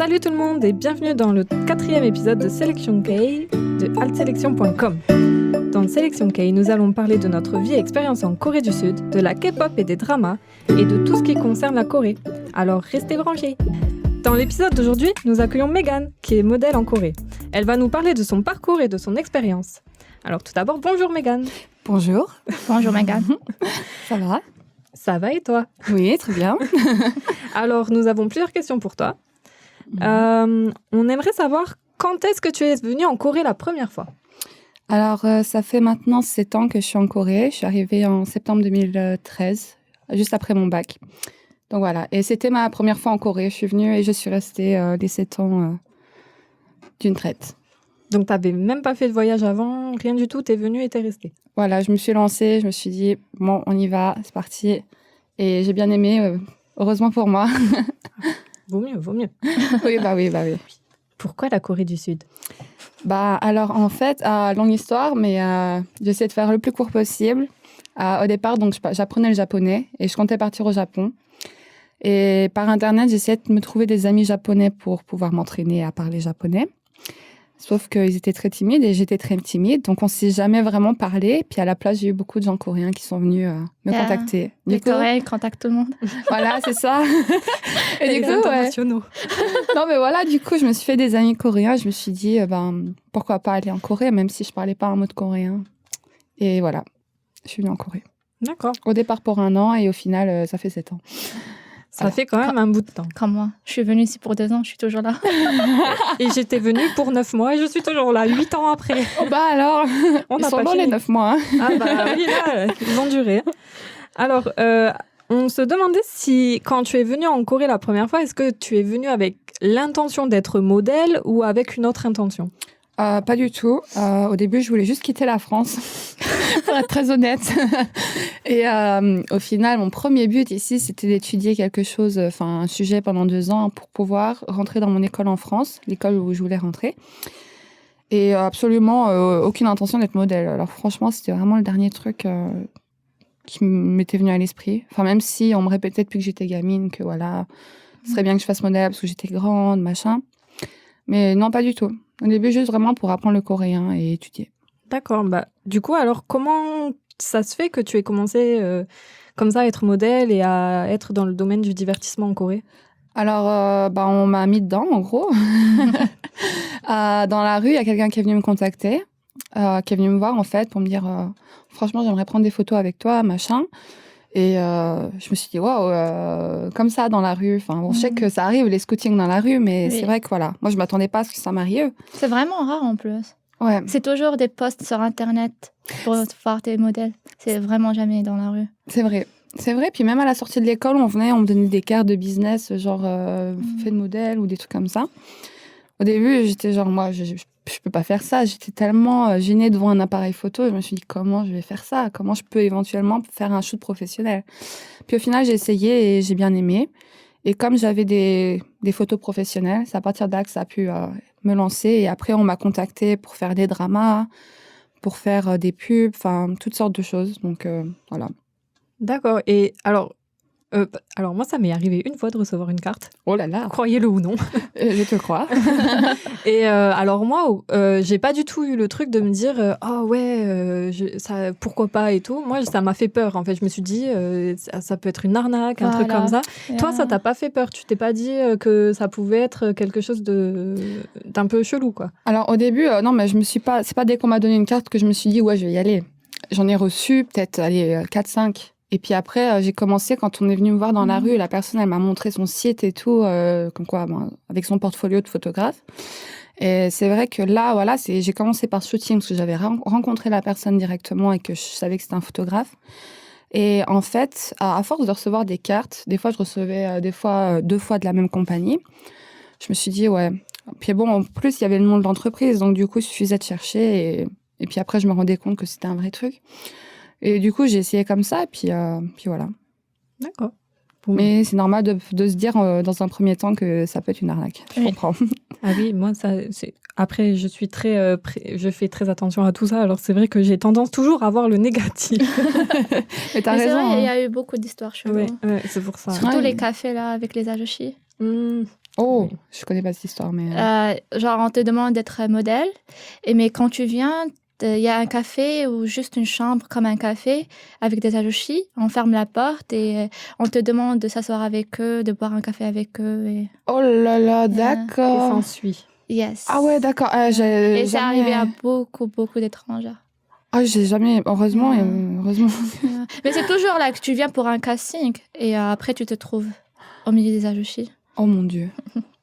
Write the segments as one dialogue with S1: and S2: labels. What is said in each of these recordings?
S1: Salut tout le monde et bienvenue dans le 4e épisode de Selection K de altselection.com. Dans Selection K, nous allons parler de notre vie et expérience en Corée du Sud, de la K-pop et des dramas, et de tout ce qui concerne la Corée. Alors restez branchés. Dans l'épisode d'aujourd'hui, nous accueillons Megan, qui est modèle en Corée. Elle va nous parler de son parcours et de son expérience. Alors tout d'abord, bonjour Megan.
S2: Bonjour.
S3: Bonjour Megan.
S2: Ça va?
S1: Ça va et toi?
S2: Oui, très bien.
S1: Alors nous avons plusieurs questions pour toi. On aimerait savoir quand est-ce que tu es venue en Corée la première fois?
S2: Alors, ça fait maintenant 7 ans que je suis en Corée. Je suis arrivée en septembre 2013, juste après mon bac. Donc voilà, et c'était ma première fois en Corée. Je suis venue et je suis restée les 7 ans d'une traite.
S1: Donc tu n'avais même pas fait de voyage avant, rien du tout, tu es venue et tu es restée?
S2: Voilà, je me suis lancée, je me suis dit, bon, on y va, c'est parti. Et j'ai bien aimé, heureusement pour moi.
S1: Vaut mieux.
S2: Oui.
S1: Pourquoi la Corée du Sud?
S2: Alors, en fait, longue histoire, mais j'essaie de faire le plus court possible. Au départ, donc, j'apprenais le japonais et je comptais partir au Japon. Et par Internet, j'essayais de me trouver des amis japonais pour pouvoir m'entraîner à parler japonais. Sauf qu'ils étaient très timides et j'étais très timide. Donc, on ne s'est jamais vraiment parlé. Puis, à la place, j'ai eu beaucoup de gens coréens qui sont venus me contacter.
S3: Les Coréens contactent tout le monde.
S2: Voilà, c'est ça. Et du coup,
S1: internationaux.
S2: Non, mais voilà, du coup, je me suis fait des amis coréens. Je me suis dit, pourquoi pas aller en Corée, même si je ne parlais pas un mot de coréen. Et voilà, je suis venue en Corée.
S1: D'accord.
S2: Au départ pour 1 an et au final, ça fait 7 ans.
S1: Ça fait quand même un bout de temps.
S3: Comme moi. Je suis venue ici pour 2 ans, je suis toujours là.
S1: Et j'étais venue pour 9 mois et je suis toujours là, 8 ans après.
S2: Alors,
S1: On
S2: ils
S1: n'a
S2: sont
S1: pas
S2: dans
S1: fini.
S2: les 9 mois. Hein.
S1: Ah oui, là, ils vont durer. Alors, on se demandait si, quand tu es venue en Corée la première fois, est-ce que tu es venue avec l'intention d'être modèle ou avec une autre intention?
S2: Pas du tout. Au début, je voulais juste quitter la France, pour être très honnête. Et au final, mon premier but ici, c'était d'étudier quelque chose, un sujet pendant 2 ans pour pouvoir rentrer dans mon école en France, l'école où je voulais rentrer. Et absolument aucune intention d'être modèle. Alors franchement, c'était vraiment le dernier truc qui m'était venu à l'esprit. Enfin, même si on me répétait depuis que j'étais gamine que voilà, ce serait bien que je fasse modèle parce que j'étais grande, machin. Mais non, pas du tout. Au début, juste vraiment pour apprendre le coréen et étudier.
S1: D'accord. Du coup, alors, comment ça se fait que tu aies commencé comme ça à être modèle et à être dans le domaine du divertissement en Corée?
S2: Alors, on m'a mis dedans, en gros. Dans la rue, il y a quelqu'un qui est venu me contacter, qui est venu me voir, en fait, pour me dire franchement, j'aimerais prendre des photos avec toi, machin. Et je me suis dit, waouh, comme ça, dans la rue. Enfin, bon, je sais que ça arrive, les scootings dans la rue, mais
S3: Oui.
S2: c'est vrai que voilà. Moi, je m'attendais pas à ce que ça m'arrive.
S3: C'est vraiment rare en plus.
S2: Ouais.
S3: C'est toujours des posts sur Internet pour voir tes modèles. C'est vraiment jamais dans la rue.
S2: C'est vrai. C'est vrai. Puis même à la sortie de l'école, on me donnait des cartes de business, genre fait de modèle ou des trucs comme ça. Au début, j'étais genre, moi, je peux pas faire ça. J'étais tellement gênée devant un appareil photo. Je me suis dit, comment je vais faire ça? Comment je peux éventuellement faire un shoot professionnel? Puis au final, j'ai essayé et j'ai bien aimé. Et comme j'avais des photos professionnelles, c'est à partir de là que ça a pu me lancer. Et après, on m'a contactée pour faire des dramas, pour faire des pubs, enfin, toutes sortes de choses. Donc, voilà.
S1: D'accord. Et alors moi, ça m'est arrivé une fois de recevoir une carte.
S2: Oh là là.
S1: Croyez-le ou non.
S2: Je te crois.
S1: Et alors moi, j'ai pas du tout eu le truc de me dire ça, pourquoi pas et tout. Moi, ça m'a fait peur. En fait, je me suis dit ça peut être une arnaque, un truc comme ça. Toi, ça t'a pas fait peur? Tu t'es pas dit que ça pouvait être quelque chose d'un peu chelou, quoi?
S2: Alors au début, non, mais je me suis pas. C'est pas dès qu'on m'a donné une carte que je me suis dit ouais, je vais y aller. J'en ai reçu peut-être 4-5. Et puis après, j'ai commencé, quand on est venu me voir dans la rue, la personne, elle m'a montré son site et tout, comme quoi, avec son portfolio de photographe. Et c'est vrai que là, voilà, j'ai commencé par shooting, parce que j'avais rencontré la personne directement et que je savais que c'était un photographe. Et en fait, à force de recevoir des cartes, des fois, je recevais 2 fois de la même compagnie. Je me suis dit, ouais. Puis bon, en plus, il y avait le nom de l'entreprise, donc du coup, il suffisait de chercher. Et puis après, je me rendais compte que c'était un vrai truc. Et du coup, j'ai essayé comme ça, et puis voilà.
S1: D'accord.
S2: Mais c'est normal de se dire dans un premier temps que ça peut être une arnaque. Je comprends.
S1: Ah oui, moi, après, je fais très attention à tout ça. Alors, c'est vrai que j'ai tendance toujours à voir le négatif.
S2: Mais t'as
S3: Mais c'est
S2: raison.
S3: vrai, il y
S2: Hein.
S3: a eu beaucoup d'histoires cheloues.
S1: Ouais, c'est pour ça.
S3: Surtout
S2: Ouais.
S3: les cafés là avec les ajochis.
S2: Oh,
S1: Oui.
S2: je connais pas cette histoire, mais...
S3: Genre, on te demande d'être modèle, mais quand tu viens, il y a un café ou juste une chambre comme un café avec des ajoshis. On ferme la porte et on te demande de s'asseoir avec eux, de boire un café avec eux.
S2: Oh là là,
S1: Et
S2: d'accord.
S1: s'ensuit.
S3: Yes.
S2: Ah ouais, d'accord. J'ai
S3: Et c'est
S2: jamais...
S3: arrivé à beaucoup, beaucoup d'étrangères.
S2: Ah, j'ai jamais... Heureusement, heureusement.
S3: Mais c'est toujours là que tu viens pour un casting et après tu te trouves au milieu des ajoshis.
S2: Oh mon Dieu.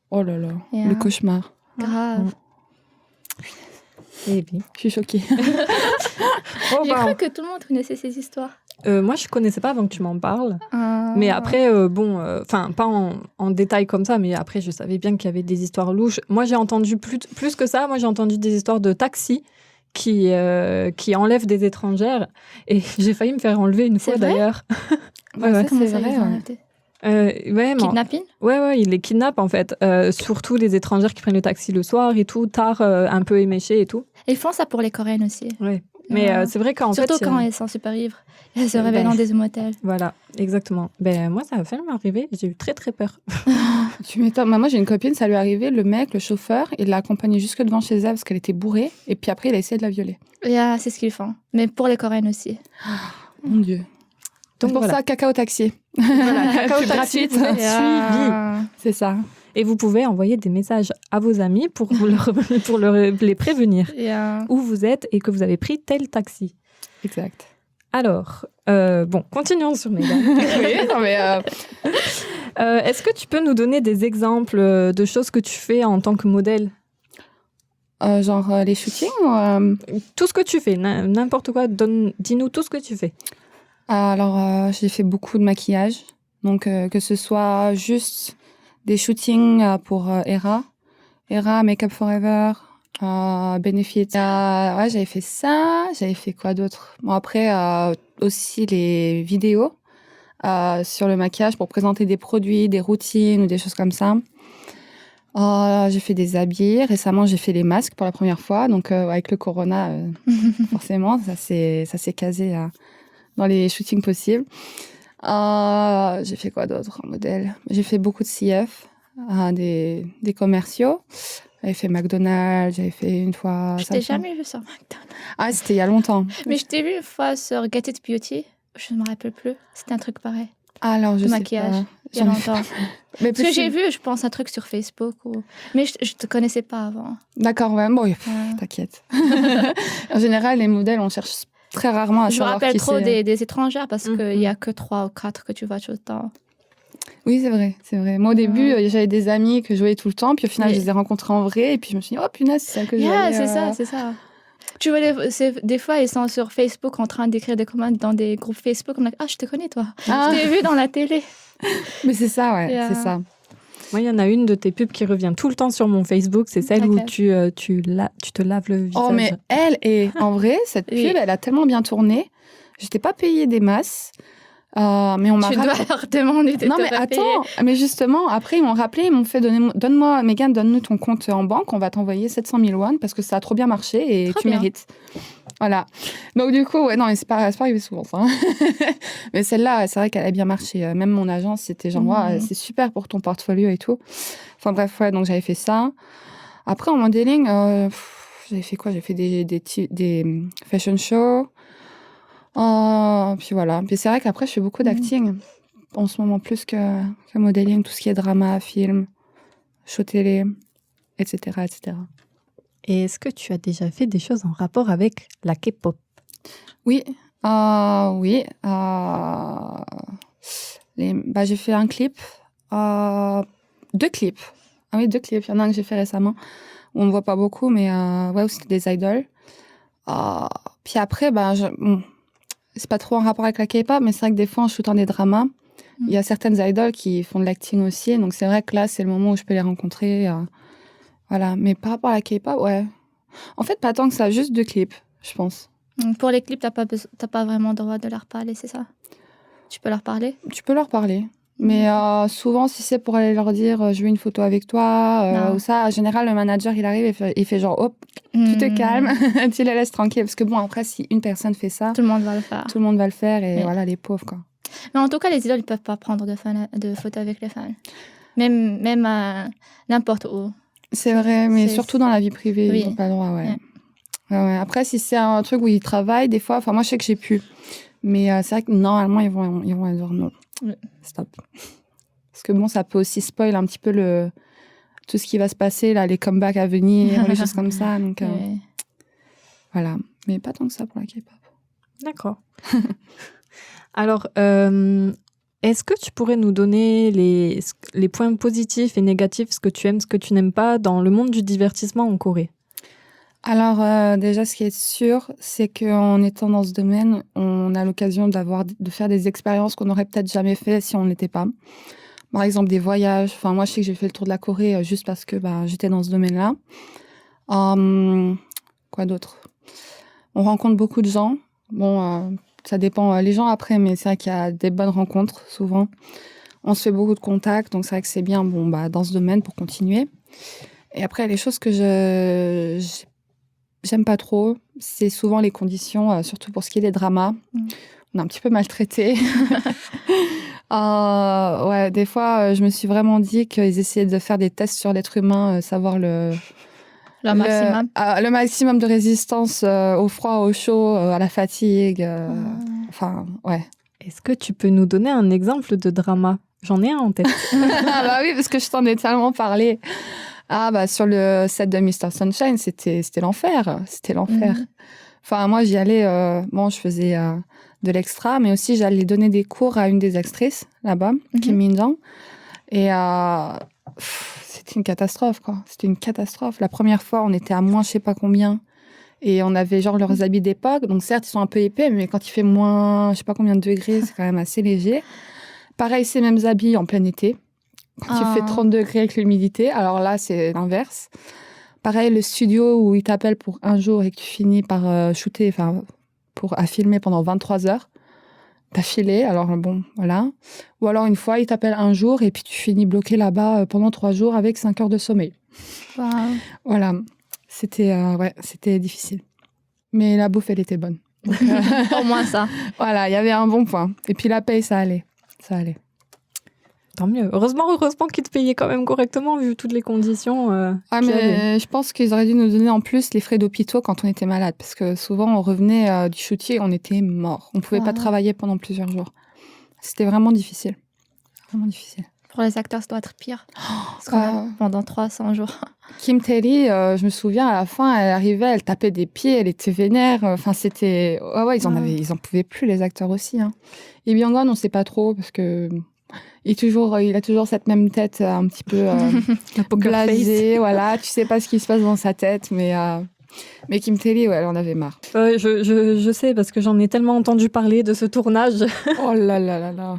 S2: Oh là là.
S3: Yeah.
S2: Le cauchemar.
S3: Grave.
S1: Eh bien.
S2: Je suis choquée.
S1: Oh,
S3: J'ai
S1: bah,
S3: cru que tout le monde connaissait ces histoires.
S1: moi, je connaissais pas avant que tu m'en parles. Mais après, enfin, pas en détail comme ça, mais après, je savais bien qu'il y avait des histoires louches. Moi, j'ai entendu plus que ça. Moi, j'ai entendu des histoires de taxis qui enlèvent des étrangères. Et j'ai failli me faire enlever une
S3: C'est
S1: fois,
S3: vrai
S1: d'ailleurs.
S2: Ouais, ouais.
S3: Comment
S2: c'est
S3: ça,
S2: vrai,
S3: ils ont
S2: ouais.
S3: arrêté
S1: Ouais, mais
S3: Kidnapping
S1: ouais, ils les kidnappent, en fait. Surtout les étrangères qui prennent le taxi le soir et tout, tard, un peu éméchées et tout.
S3: Ils font ça pour les Coréennes aussi.
S1: Ouais. Mais
S3: Ah.
S1: c'est vrai qu'en fait...
S3: Surtout quand elles sont super ivres. Elles se réveillent
S1: Ben,
S3: dans des motels.
S1: Voilà, exactement. Ben, moi, ça a failli m'arriver. J'ai eu très, très peur.
S2: Tu m'étonnes. Moi, j'ai une copine, ça lui est arrivé. Le mec, le chauffeur, il l'a accompagnée jusque devant chez elle parce qu'elle était bourrée. Et puis après, il a essayé de la violer.
S3: Yeah, c'est ce qu'ils font. Mais pour les Coréennes aussi.
S2: Mon Dieu.
S1: Donc
S2: C'est pour
S1: voilà.
S2: ça, cacao taxi.
S1: Voilà, cacao
S2: Pub
S1: taxi,
S2: gratuite.
S1: vous êtes suivis.
S2: C'est ça.
S1: Et vous pouvez envoyer des messages à vos amis pour les prévenir
S3: Yeah.
S1: où vous êtes et que vous avez pris tel taxi.
S2: Exact.
S1: Alors, bon, continuons sur Megan.
S2: Oui, non, mais...
S1: Est-ce que tu peux nous donner des exemples de choses que tu fais en tant que modèle?
S2: genre les shootings ou,
S1: Tout ce que tu fais, n'importe quoi, dis-nous tout ce que tu fais.
S2: Alors, j'ai fait beaucoup de maquillage. Donc, que ce soit juste des shootings pour Hera, Make Up Forever, Benefit. Ouais, j'avais fait ça. J'avais fait quoi d'autre? Bon, après, aussi les vidéos sur le maquillage pour présenter des produits, des routines ou des choses comme ça. J'ai fait des habits. Récemment, j'ai fait les masques pour la première fois. Donc, avec le corona, forcément, ça s'est casé dans les shootings possibles. J'ai fait quoi d'autre en modèle? J'ai fait beaucoup de CF, des commerciaux. J'avais fait McDonald's, j'avais fait une fois...
S3: Je t'ai jamais vu sur McDonald's.
S2: Ah, c'était il y a longtemps.
S3: Mais je t'ai vu une fois sur Get It Beauty. Je ne me rappelle plus. C'était un truc pareil.
S2: Alors, je
S3: Le
S2: sais
S3: maquillage.
S2: pas.
S3: Il y a longtemps.
S2: Mais
S3: Parce que j'ai
S2: possible.
S3: vu, je pense, un truc sur Facebook. Mais je te connaissais pas avant.
S2: D'accord, ouais, bon,
S3: Ouais.
S2: t'inquiète. En général, les modèles, on cherche très rarement à
S3: Je me
S2: savoir
S3: rappelle
S2: qui
S3: trop
S2: c'est.
S3: des étrangères parce
S1: Mhm.
S3: qu'il n'y a que 3 ou 4 que tu vois tout le temps.
S2: Oui, c'est vrai, c'est vrai. Moi, au début, j'avais des amis que je voyais tout le temps, puis au final,
S3: Mais-
S2: je les ai rencontrés en vrai, et puis je me suis dit, oh punaise, c'est celle que je
S3: Yeah,
S2: voyais,
S3: c'est ça, c'est ça. Tu vois, des fois, ils sont sur Facebook en train d'écrire des commandes dans des groupes Facebook. On me dit, ah, je te connais, toi.
S2: Ah.
S3: Je t'ai vu dans la télé.
S2: Mais c'est ça, ouais,
S3: Yeah.
S2: c'est ça.
S1: Moi, il y en a une de tes pubs qui revient tout le temps sur mon Facebook. C'est celle où
S3: Laquelle
S1: tu te laves le visage.
S2: Oh, mais elle est, en vrai, cette pub,
S3: Oui.
S2: elle a tellement bien tourné. J'étais pas payée des masses, mais on m'a
S3: Tu dois leur demander de
S2: Non,
S3: te
S2: mais
S3: repayer.
S2: attends, mais justement, après, ils m'ont rappelé, ils m'ont fait donne-moi, Megan, donne-nous ton compte en banque, on va t'envoyer 700 000 won parce que ça a trop bien marché et
S3: Trop
S2: tu
S3: bien.
S2: mérites. Voilà. Donc, du coup, ouais, non, mais c'est pas arrivé souvent, ça. hein. Mais celle-là, c'est vrai qu'elle a bien marché. Même mon agence, c'était genre,
S3: Mhm.
S2: ouais, c'est super pour ton portfolio et tout. Enfin, bref, ouais, donc j'avais fait ça. Après, en modeling, j'avais fait quoi? J'ai fait des fashion shows. Puis voilà. Puis c'est vrai qu'après, je fais beaucoup d'acting. En ce moment, plus que modeling, tout ce qui est drama, film, show télé, etc., etc.
S1: Et est-ce que tu as déjà fait des choses en rapport avec la K-pop?
S2: Oui, oui. J'ai fait un clip, 2 clips. Ah oui, 2 clips. Il y en a un que j'ai fait récemment où on ne voit pas beaucoup, mais ouais, où c'était des idoles. Puis après, bon, c'est pas trop en rapport avec la K-pop, mais c'est vrai que des fois, en shootant des dramas, il y a certaines idoles qui font de l'acting aussi. Donc c'est vrai que là, c'est le moment où je peux les rencontrer. Voilà. Mais par rapport à la K-pop, ouais. En fait, pas tant que ça, juste 2 clips, je pense.
S3: Pour les clips, t'as pas vraiment le droit de leur parler, c'est ça? Tu peux leur parler?
S2: Tu peux leur parler. Mais souvent, si c'est pour aller leur dire je veux une photo avec toi
S3: Non.
S2: ou ça, en général, le manager, il arrive et il fait genre hop, tu te calmes, tu les laisses tranquilles. Parce que bon, après, si une personne fait ça,
S3: Tout le monde va le faire.
S2: tout le monde va le faire et
S3: Oui.
S2: voilà, les pauvres, quoi.
S3: Mais en tout cas, les idoles, ils peuvent pas prendre de photos avec les fans. Même n'importe où.
S2: C'est vrai, mais
S3: C'est-
S2: surtout dans la vie privée,
S3: Oui.
S2: ils n'ont pas le droit, ouais.
S3: Ouais.
S2: Ouais. Après, si c'est un truc où ils travaillent, des fois, moi, je sais que j'ai pu. Mais c'est vrai que normalement, ils vont dire non.
S3: Oui.
S2: Stop. Parce que bon, ça peut aussi spoil un petit peu tout ce qui va se passer, là, les comebacks à venir, les choses comme ça. Donc,
S3: Ouais.
S2: voilà. Mais pas tant que ça pour la K-pop.
S1: D'accord. Alors, est-ce que tu pourrais nous donner les points positifs et négatifs, ce que tu aimes, ce que tu n'aimes pas dans le monde du divertissement en Corée?
S2: Alors, déjà, ce qui est sûr, c'est qu'en étant dans ce domaine, on a l'occasion de faire des expériences qu'on n'aurait peut-être jamais fait si on n'était pas. Par exemple, des voyages. Enfin, moi, je sais que j'ai fait le tour de la Corée juste parce que j'étais dans ce domaine-là. Quoi d'autre? On rencontre beaucoup de gens. Bon, ça dépend les gens après, mais c'est vrai qu'il y a des bonnes rencontres, souvent. On se fait beaucoup de contacts, donc c'est vrai que c'est bien dans ce domaine pour continuer. Et après, les choses que j'aime pas trop, c'est souvent les conditions, surtout pour ce qui est des dramas. On est un petit peu maltraités. Ouais, des fois, je me suis vraiment dit qu'ils essayaient de faire des tests sur l'être humain, savoir le maximum de résistance au froid, au chaud, à la fatigue. Enfin, ouais.
S1: Est-ce que tu peux nous donner un exemple de drama? J'en ai un en tête.
S2: Ah oui, parce que je t'en ai tellement parlé. Sur le set de Mr. Sunshine, c'était l'enfer. C'était l'enfer. Enfin, moi, j'y allais... je faisais de l'extra, mais aussi, j'allais donner des cours à une des actrices, là-bas, Kim Min-jung. Et c'était une catastrophe, quoi. C'était une catastrophe. La première fois, on était à moins je sais pas combien. Et on avait genre leurs habits d'époque. Donc, certes, ils sont un peu épais, mais quand il fait moins je sais pas combien de degrés, c'est quand même assez léger. Pareil, ces mêmes habits en plein été. Quand il fait 30 degrés avec l'humidité, alors là, c'est l'inverse. Pareil, le studio où ils t'appellent pour un jour et que tu finis par shooter, à filmer pendant 23 heures d'affilée. Alors bon, voilà. Ou alors une fois, ils t'appellent un jour et puis tu finis bloqué là-bas pendant 3 jours avec 5 heures de sommeil.
S3: Wow.
S2: Voilà. C'était difficile. Mais la bouffe, elle était bonne. Donc,
S3: Au moins ça.
S2: voilà, il y avait un bon point. Et puis la paye, ça allait. Ça allait.
S1: Tant mieux. Heureusement qu'ils te payaient quand même correctement vu toutes les conditions.
S2: Mais je pense qu'ils auraient dû nous donner en plus les frais d'hôpitaux quand on était malade. Parce que souvent, on revenait du shooting et on était mort. On ne pouvait pas travailler pendant plusieurs jours. C'était vraiment difficile. Vraiment difficile.
S3: Pour les acteurs, ça doit être pire. Parce qu'on pendant 300 jours.
S2: Kim Tae-ri, je me souviens, à la fin, elle arrivait, elle tapait des pieds, elle était vénère. Enfin, c'était... ils en pouvaient plus, les acteurs aussi. Hein. Et Byung-gun, on ne sait pas trop, parce que... Il a toujours cette même tête un petit peu blasée, voilà. Tu sais pas ce qui se passe dans sa tête, mais Kim Tae-ri, elle en avait marre.
S1: Je sais parce que j'en ai tellement entendu parler de ce tournage.
S2: Oh là là là là.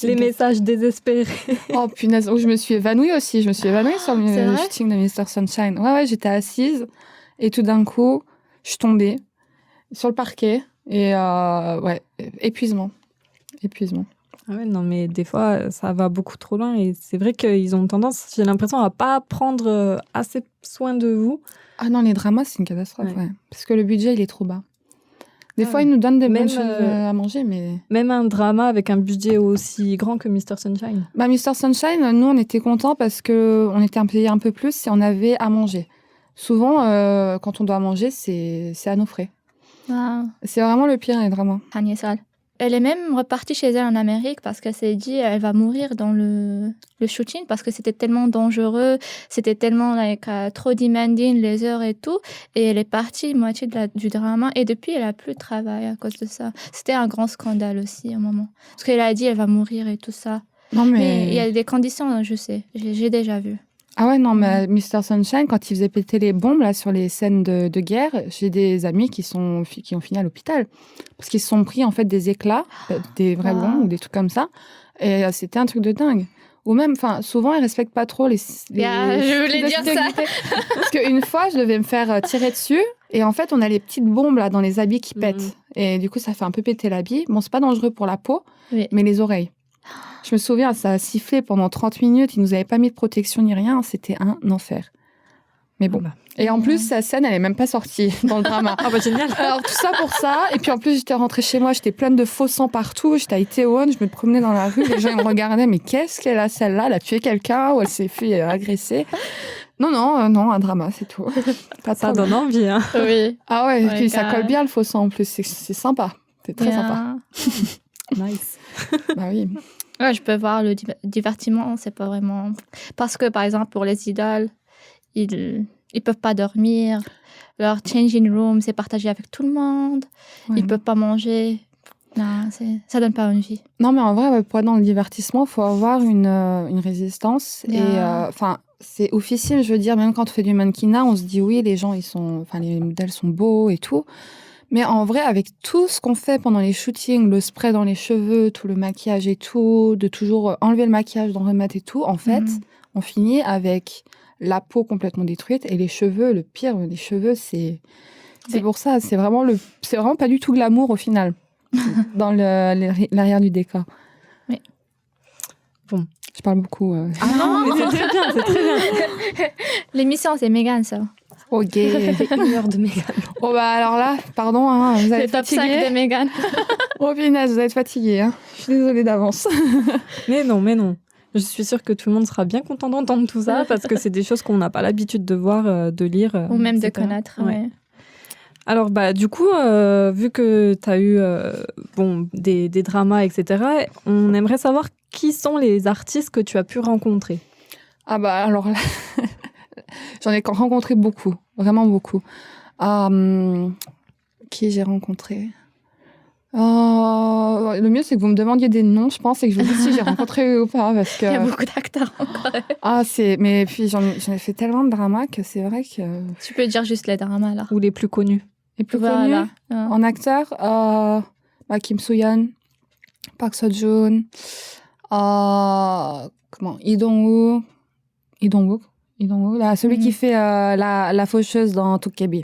S1: Les messages désespérés.
S2: Oh punaise, je me suis évanouie aussi. Je me suis évanouie sur le shooting de Mr. Sunshine. Ouais, j'étais assise et tout d'un coup, je suis tombée sur le parquet et épuisement.
S1: Ah ouais, non, mais des fois, ça va beaucoup trop loin et c'est vrai qu'ils ont tendance, j'ai l'impression, à pas prendre assez soin de vous.
S2: Ah non, les dramas, c'est une catastrophe, ouais. Parce que le budget, il est trop bas. Des fois, ils nous donnent des bonnes choses à manger, mais...
S1: Même un drama avec un budget aussi grand que Mr. Sunshine.
S2: Mr. Sunshine, nous, on était contents parce qu'on était payé un peu plus et on avait à manger. Souvent, quand on doit manger, c'est à nos frais.
S3: Wow.
S2: C'est vraiment le pire, les dramas.
S3: Elle est même repartie chez elle en Amérique parce qu'elle s'est dit elle va mourir dans le shooting parce que c'était tellement dangereux, c'était tellement trop demanding les heures et tout. Et elle est partie moitié du drama et depuis elle a plus de travail à cause de ça. C'était un grand scandale aussi à un moment. Parce qu'elle a dit elle va mourir et tout ça.
S2: Non,
S3: mais il y a des conditions, je sais, j'ai déjà vu.
S2: Ah ouais, non, mais Mr. Sunshine, quand il faisait péter les bombes là, sur les scènes de guerre, j'ai des amis qui ont fini à l'hôpital. Parce qu'ils se sont pris en fait des éclats, des vraies bombes ou des trucs comme ça. Et c'était un truc de dingue. Ou même, souvent, ils ne respectent pas trop les
S3: je voulais dire ça.
S2: Parce qu'une fois, je devais me faire tirer dessus. Et en fait, on a les petites bombes là dans les habits qui pètent. Et du coup, ça fait un peu péter l'habit. Bon, c'est pas dangereux pour la peau, mais les oreilles. Je me souviens, ça a sifflé pendant 30 minutes. Ils nous avaient pas mis de protection ni rien. C'était un enfer. Mais bon.
S1: Bah.
S2: Et en plus, sa scène, elle est même pas sortie dans le drama.
S1: Ah bah génial.
S2: Alors, tout ça pour ça. Et puis, en plus, j'étais rentrée chez moi, j'étais pleine de faux sang partout. J'étais à Itaewon, je me promenais dans la rue. Les gens, ils me regardaient. Mais qu'est-ce qu'elle a, celle-là? Elle a tué quelqu'un ou elle s'est fait agresser? Non, un drama, c'est tout. Pas de
S1: Ça
S2: problème.
S1: donne envie, hein.
S3: Oui.
S2: Ah ouais, et
S3: Ouais,
S2: puis ça
S3: carrément.
S2: colle bien le faux sang en plus. C'est sympa. C'est très sympa.
S1: Nice.
S2: Bah oui.
S3: Ouais, je peux voir le divertissement, c'est pas vraiment. Parce que, par exemple, pour les idoles, ils peuvent pas dormir. Leur changing room, c'est partagé avec tout le monde.
S2: Ouais.
S3: Ils peuvent pas manger. Non, ça donne pas envie.
S2: Non, mais en vrai, ouais, pour être dans le divertissement, il faut avoir une résistance.
S3: Yeah.
S2: Et enfin, c'est officiel, je veux dire, même quand on fait du mannequinat, on se dit oui, les gens, les modèles sont beaux et tout. Mais en vrai, avec tout ce qu'on fait pendant les shootings, le spray dans les cheveux, tout le maquillage et tout, de toujours enlever le maquillage, d'en remettre et tout, en fait, on finit avec la peau complètement détruite et les cheveux, le pire, les cheveux, c'est pour ça, c'est vraiment pas du tout glamour au final, dans l'arrière du décor.
S3: Oui.
S2: Bon, je parle beaucoup.
S1: Ah non, mais c'est très bien, c'est très bien.
S3: L'émission, c'est Mégane, ça.
S2: Ok.
S1: Une heure de Mégane.
S2: Oh bah alors là, pardon, hein, vous
S3: C'est
S2: êtes
S3: le top 5
S2: fatigué.
S3: de Mégane.
S2: Oh punaise, vous êtes fatigué. Hein. Je suis désolée d'avance.
S1: Mais non. Je suis sûre que tout le monde sera bien content d'entendre tout ça parce que c'est des choses qu'on n'a pas l'habitude de voir, de lire.
S3: Ou même de
S1: etc.
S3: connaître.
S1: Ouais.
S3: Ouais.
S1: Alors, bah, du coup, vu que tu as eu des dramas, etc., on aimerait savoir qui sont les artistes que tu as pu rencontrer.
S2: Ah bah alors là, j'en ai rencontré beaucoup, vraiment beaucoup. Qui j'ai rencontré le mieux, c'est que vous me demandiez des noms, je pense, et que je vous dise si j'ai rencontré ou pas, parce que...
S3: Il y a beaucoup d'acteurs encore.
S2: Mais puis j'en ai fait tellement de dramas que c'est vrai que...
S3: Tu peux dire juste les dramas, là.
S1: Ou les plus connus.
S2: Les plus
S3: Voilà.
S2: connus en acteur, Kim Soo-yeon, Park Seo-joon, Lee Dong-woo, là, celui qui fait la faucheuse dans Tokebi.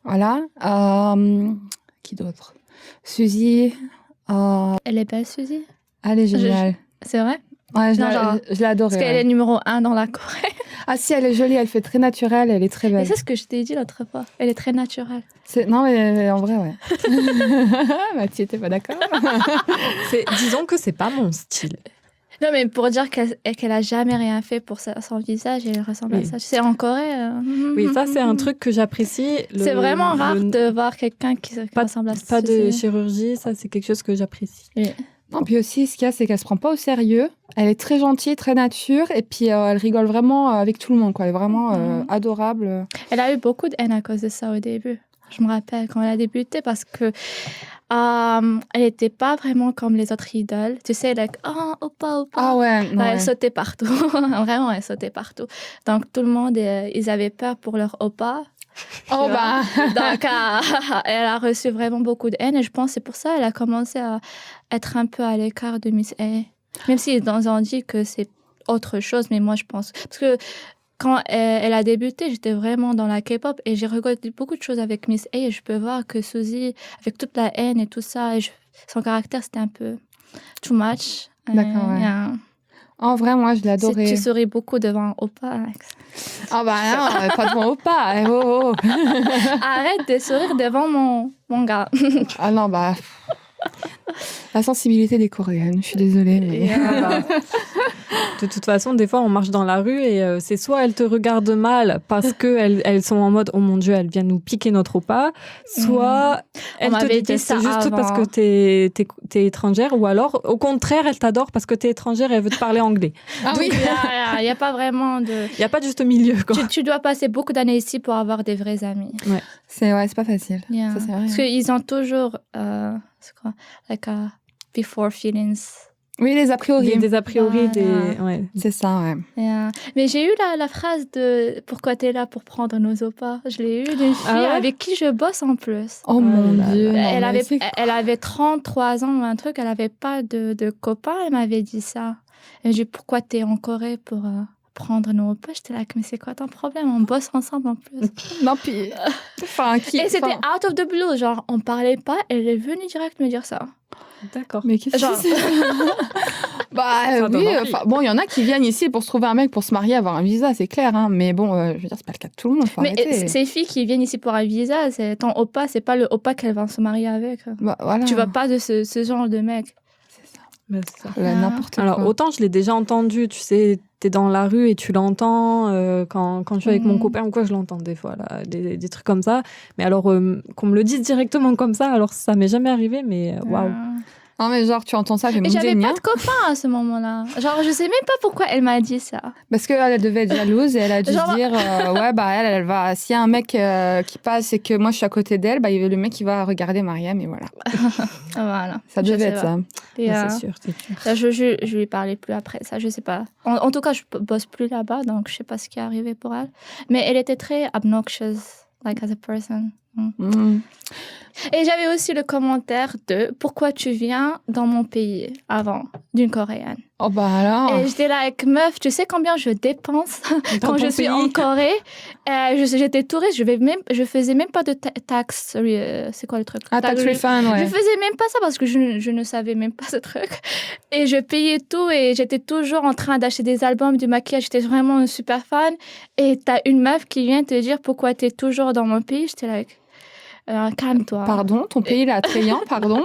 S2: Voilà. Qui d'autre? Suzy.
S3: Elle est belle, Suzy.
S2: Elle est géniale.
S3: C'est vrai?
S2: Ouais, je
S3: Non,
S2: l'ai adorée.
S3: Parce qu'elle est numéro 1 dans la Corée.
S2: Ah si, elle est jolie, elle fait très naturelle, elle est très
S3: Et
S2: belle.
S3: c'est ce que je t'ai dit l'autre fois. Elle est très naturelle.
S2: Non, mais en vrai, ouais. Bah, tu étais pas d'accord?
S1: Disons que c'est pas mon style.
S3: Non, mais pour dire qu'elle a jamais rien fait pour son visage, elle ressemble à ça. Tu sais, en Corée...
S1: Oui, ça, c'est un truc que j'apprécie.
S3: C'est vraiment rare de voir quelqu'un qui ressemble à ça.
S1: Pas de chirurgie, ça, c'est quelque chose que j'apprécie.
S3: Oui.
S2: Non, puis aussi, ce qu'il y a, c'est qu'elle se prend pas au sérieux. Elle est très gentille, très nature, et puis elle rigole vraiment avec tout le monde, quoi. Elle est vraiment adorable.
S3: Elle a eu beaucoup de haine à cause de ça au début. Je me rappelle quand elle a débuté parce que elle n'était pas vraiment comme les autres idoles. Tu sais, oppa.
S2: Ah ouais, non,
S3: Elle sautait partout. Vraiment, elle sautait partout. Donc, tout le monde, ils avaient peur pour leur oppa.
S2: Oh bah.
S3: Donc, elle a reçu vraiment beaucoup de haine et je pense que c'est pour ça qu'elle a commencé à être un peu à l'écart de Miss A. Même s'ils ont dit que c'est autre chose, mais moi je pense... Parce que quand elle a débuté, j'étais vraiment dans la K-pop et j'ai regardé beaucoup de choses avec Miss A et je peux voir que Suzy, avec toute la haine et tout ça, son caractère c'était un peu too much.
S2: D'accord, ouais. En vrai, moi, je l'ai adoré.
S3: Tu souris beaucoup devant Oppa, Alex.
S2: Ah bah non, pas devant Oppa. Oh.
S3: Arrête de sourire devant mon gars.
S2: Ah non, bah... La sensibilité des Coréennes, je suis désolée. Mais...
S1: De toute façon, des fois, on marche dans la rue et c'est soit elles te regardent mal parce qu'elles sont en mode « Oh mon Dieu, elle vient nous piquer notre repas », soit elles te détestent juste parce que t'es étrangère, ou alors, au contraire, elles t'adorent parce que t'es étrangère et elle veut te parler anglais.
S3: Ah oui, il n'y a pas vraiment de...
S1: Il n'y a pas de juste milieu, quoi.
S3: Tu dois passer beaucoup d'années ici pour avoir des vrais amis.
S1: Ouais.
S2: C'est pas facile.
S3: Yeah.
S2: Ça, c'est vrai.
S3: Parce qu'ils ont toujours... c'est quoi? Before feelings.
S2: Oui, les a priori.
S1: Des a priori,
S3: Voilà.
S1: ouais.
S2: C'est ça, ouais.
S3: Yeah. Mais j'ai eu la phrase de « Pourquoi t'es là pour prendre nos oppas ?» Je l'ai eu d'une fille avec qui je bosse en plus.
S2: Oh mon Dieu.
S3: Elle avait 33 ans ou un truc, elle n'avait pas de copain, elle m'avait dit ça. Et j'ai dit « Pourquoi t'es en Corée pour prendre nos oppas ?» J'étais là « Mais c'est quoi ton problème? On bosse ensemble en plus. »
S2: Non, puis...
S3: Et c'était out of the blue, genre on parlait pas, elle est venue direct me dire ça.
S1: D'accord.
S2: Mais qu'est-ce
S3: Genre-
S2: que c'est Bah
S1: Ça donne
S2: oui,
S1: envie.
S2: bon, il y en a qui viennent ici pour se trouver un mec pour se marier, avoir un visa, c'est clair. Hein. Mais bon, je veux dire, c'est pas le cas de tout le monde. Faut
S3: Mais
S2: arrêter.
S3: ces filles qui viennent ici pour un visa, c'est ton oppa, c'est pas le oppa qu'elles vont se marier avec.
S2: Bah, voilà.
S3: Tu vas pas de ce genre de mec.
S2: C'est ça.
S1: Mais c'est ça.
S2: Là,
S3: Ah.
S2: n'importe quoi.
S1: Alors, autant je l'ai déjà entendu, tu sais, t'es dans la rue et tu l'entends, quand je suis avec mon
S3: Mhm.
S1: copain ou quoi, je l'entends des fois, là, des trucs comme ça. Mais alors, qu'on me le dise directement comme ça, alors ça m'est jamais arrivé, mais waouh.
S2: Non, mais genre, tu entends ça, fait
S3: Mais
S2: mon
S3: j'avais
S2: génie.
S3: pas de copain à ce moment-là. Genre, je sais même pas pourquoi elle m'a dit ça.
S2: Parce qu'elle devait être jalouse et elle a dû
S3: Genre-
S2: se dire ouais, bah elle va. S'il y a un mec qui passe et que moi je suis à côté d'elle, bah le mec il va regarder Mariam et voilà.
S3: Voilà.
S2: Ça
S3: Je
S2: devait
S3: sais
S2: être
S3: pas.
S2: ça.
S3: Et,
S1: C'est sûr, c'est sûr.
S3: là, je lui parlais plus après ça, je sais pas. En tout cas, je bosse plus là-bas, donc je sais pas ce qui est arrivé pour elle. Mais elle était très obnoxious, like as a person.
S2: Mm.
S3: Et j'avais aussi le commentaire de pourquoi tu viens dans mon pays avant d'une Coréenne.
S2: Oh bah alors.
S3: Et j'étais là avec meuf, tu sais combien je dépense
S1: Dans
S3: quand
S1: ton
S3: je suis
S1: pays.
S3: en Corée. J'étais touriste, je faisais même pas de taxe. C'est quoi le truc?
S2: Ah, tax refund, ouais.
S3: Je faisais même pas ça parce que je ne savais même pas ce truc. Et je payais tout et j'étais toujours en train d'acheter des albums, du maquillage. J'étais vraiment une super fan. Et t'as une meuf qui vient te dire pourquoi t'es toujours dans mon pays. J'étais là avec, calme-toi.
S2: Pardon, ton pays il est attrayant, pardon.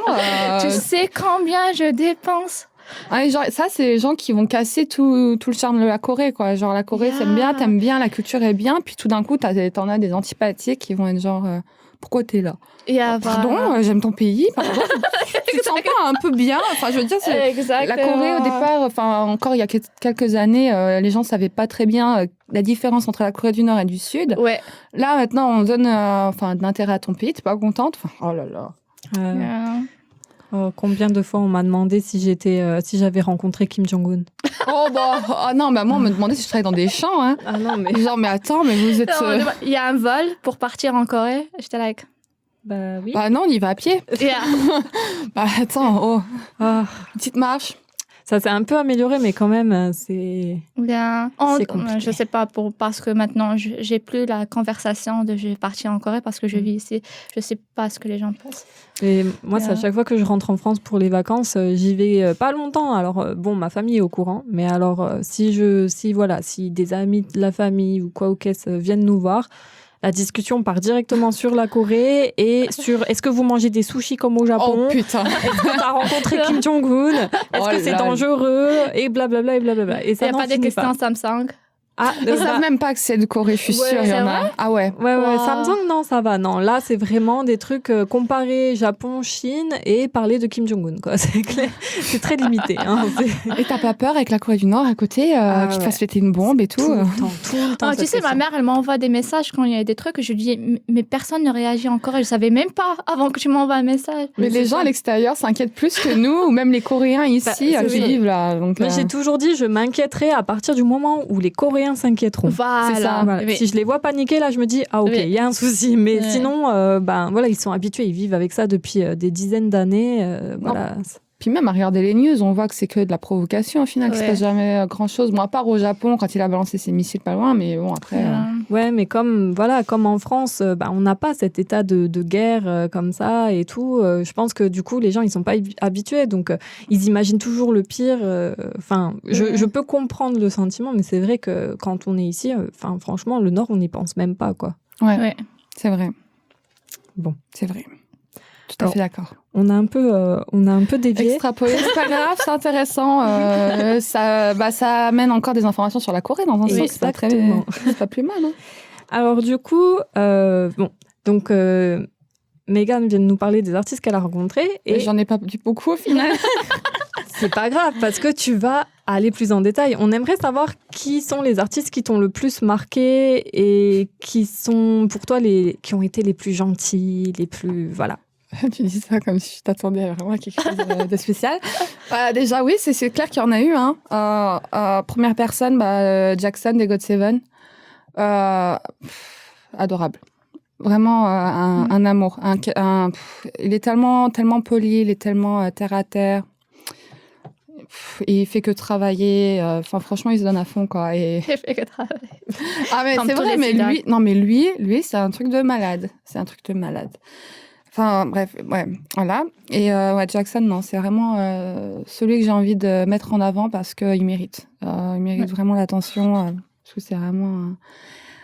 S3: Tu sais combien je dépense?
S2: Ouais, genre, ça, c'est les gens qui vont casser tout le charme de la Corée, quoi. Genre, la Corée,
S3: Yeah.
S2: t'aimes bien, la culture est bien, puis tout d'un coup, t'en as des antipathiques qui vont être genre, pourquoi t'es là? Pardon, j'aime ton pays, pardon. Tu te sens pas un peu bien? Enfin, je veux dire, la
S3: Exactement.
S2: Corée, au départ, enfin, encore il y a quelques années, les gens savaient pas très bien la différence entre la Corée du Nord et du Sud.
S3: Ouais.
S2: Là, maintenant, on donne de l'intérêt à ton pays, t'es pas contente? Enfin, oh là là.
S1: Combien de fois on m'a demandé si j'avais rencontré Kim Jong-un.
S2: Oh bah, non, bah moi, on me demandait si je travaillais dans des champs, hein.
S1: Ah non, mais...
S2: Genre, mais attends, mais vous êtes...
S3: Il y a un vol pour partir en Corée. J'étais là avec.
S1: Bah oui.
S2: Bah non, on y va à pied.
S3: Yeah.
S2: Bah attends, oh,
S1: Ah,
S2: petite marche.
S1: ça s'est un peu amélioré, mais quand même, c'est...
S3: Bien.
S1: C'est compliqué.
S3: Je sais pas, parce que maintenant, j'ai plus la conversation de je vais partir en Corée parce que je vis ici. Je sais pas ce que les gens pensent.
S1: Et moi, c'est à chaque fois que je rentre en France pour les vacances, j'y vais pas longtemps. Alors, bon, ma famille est au courant, mais alors, si des amis de la famille ou quoi ou qu'est-ce viennent nous voir, la discussion part directement sur la Corée et sur est-ce que vous mangez des sushis comme au Japon?
S2: Oh putain.
S1: Est-ce que t'as rencontré Kim Jong-un? Est-ce
S2: Oh
S1: que c'est
S2: là.
S1: dangereux? Et blablabla et blablabla. Et
S3: Il
S1: ça
S3: n'y a
S1: n'en
S3: pas des
S1: finit
S3: questions Samsung.
S1: Ah,
S2: Ils savent même pas que c'est de Corée, je suis
S1: Ouais,
S2: sûre, il y
S3: c'est
S2: en a. Ah ouais.
S1: Ouais,
S3: Wow.
S1: Samsung, non, ça va. Non, là, c'est vraiment des trucs comparés Japon, Chine et parler de Kim Jong-un, quoi. C'est clair. C'est très limité. Hein.
S2: Et t'as pas peur avec la Corée du Nord à côté,
S1: Ah
S2: qui te
S1: ouais.
S2: fasse péter une bombe et tout?
S1: Tout le temps.
S3: Ah, tu sais, ma mère, elle m'envoie des messages quand il y a des trucs. Je lui dis, mais personne ne réagit en Corée. Je savais même pas avant que tu m'envoies un message.
S2: Mais les gens à l'extérieur s'inquiètent plus que nous, ou même les Coréens ici
S1: c'est
S2: qui
S1: vrai.
S2: vivent là. Donc,
S1: Mais j'ai toujours dit, je m'inquiéterai à partir du moment où les Coréens s'inquiéteront.
S3: Voilà.
S2: C'est ça.
S1: Voilà.
S3: Oui.
S1: Si je les vois paniquer, là, je me dis, ah ok, il
S3: Oui.
S1: y a un souci. Mais
S3: Ouais.
S1: sinon, voilà, ils sont habitués, ils vivent avec ça depuis des dizaines d'années. Voilà.
S2: Puis même à regarder les news, on voit que c'est que de la provocation au final, que
S3: Ouais.
S2: se passe jamais grand-chose. Bon, à part au Japon, quand il a balancé ses missiles pas loin, mais bon, après...
S1: Ouais, mais comme en France, on n'a pas cet état de guerre comme ça et tout. Je pense que du coup, les gens, ils sont pas habitués. Donc, ils imaginent toujours le pire. Enfin, je peux comprendre le sentiment, mais c'est vrai que quand on est ici, franchement, le Nord, on n'y pense même pas, quoi.
S2: Ouais, c'est vrai.
S1: Bon.
S2: C'est vrai. Tout à
S1: Alors,
S2: fait d'accord.
S1: On a un peu dévié.
S2: Extrapoler, c'est pas grave, c'est intéressant. Ça amène encore des informations sur la Corée dans un
S1: Oui,
S2: sens. C'est pas,
S1: exactement.
S2: c'est pas plus mal. Hein.
S1: Alors du coup, Megan vient de nous parler des artistes qu'elle a rencontrés et
S2: J'en ai pas dit beaucoup au final.
S1: c'est pas grave parce que tu vas aller plus en détail. On aimerait savoir qui sont les artistes qui t'ont le plus marqué et qui sont pour toi qui ont été les plus gentils, les plus voilà.
S2: Tu dis ça comme si je t'attendais vraiment à quelque chose de spécial. Déjà, oui, c'est clair qu'il y en a eu. Hein. Première personne, Jackson des GOT7. Adorable. Vraiment un amour. Il est tellement poli, il est tellement terre à terre. Et il fait que travailler. Franchement, il se donne à fond, quoi. Et...
S3: J'ai fait que travailler.
S2: Ah, mais
S3: Comme
S2: c'est
S3: tous
S2: vrai,
S3: les
S2: mais
S3: idoles.
S2: lui, c'est un truc de malade. C'est un truc de malade. Enfin, bref, ouais, voilà. Et ouais, Jackson, non, c'est vraiment celui que j'ai envie de mettre en avant parce qu'il mérite. Il mérite vraiment l'attention. Parce que c'est vraiment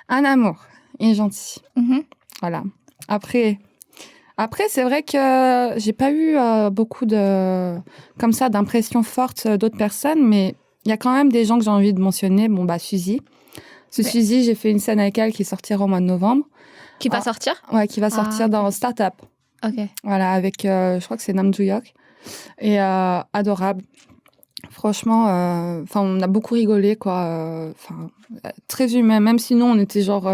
S2: un amour. Il est gentil.
S3: Mhm.
S2: Voilà. Après, c'est vrai que j'ai pas eu beaucoup comme ça, d'impressions fortes d'autres personnes, mais il y a quand même des gens que j'ai envie de mentionner. Bon, bah, Suzy. Suzy, j'ai fait une scène avec elle qui sortira au mois de novembre.
S3: Qui va sortir?
S2: Ouais, qui va sortir dans Startup.
S3: Ok.
S2: Voilà, avec, je crois que c'est Nam Joo-hyuk. Et adorable. Franchement, on a beaucoup rigolé, quoi. Très humain, même si nous, on était genre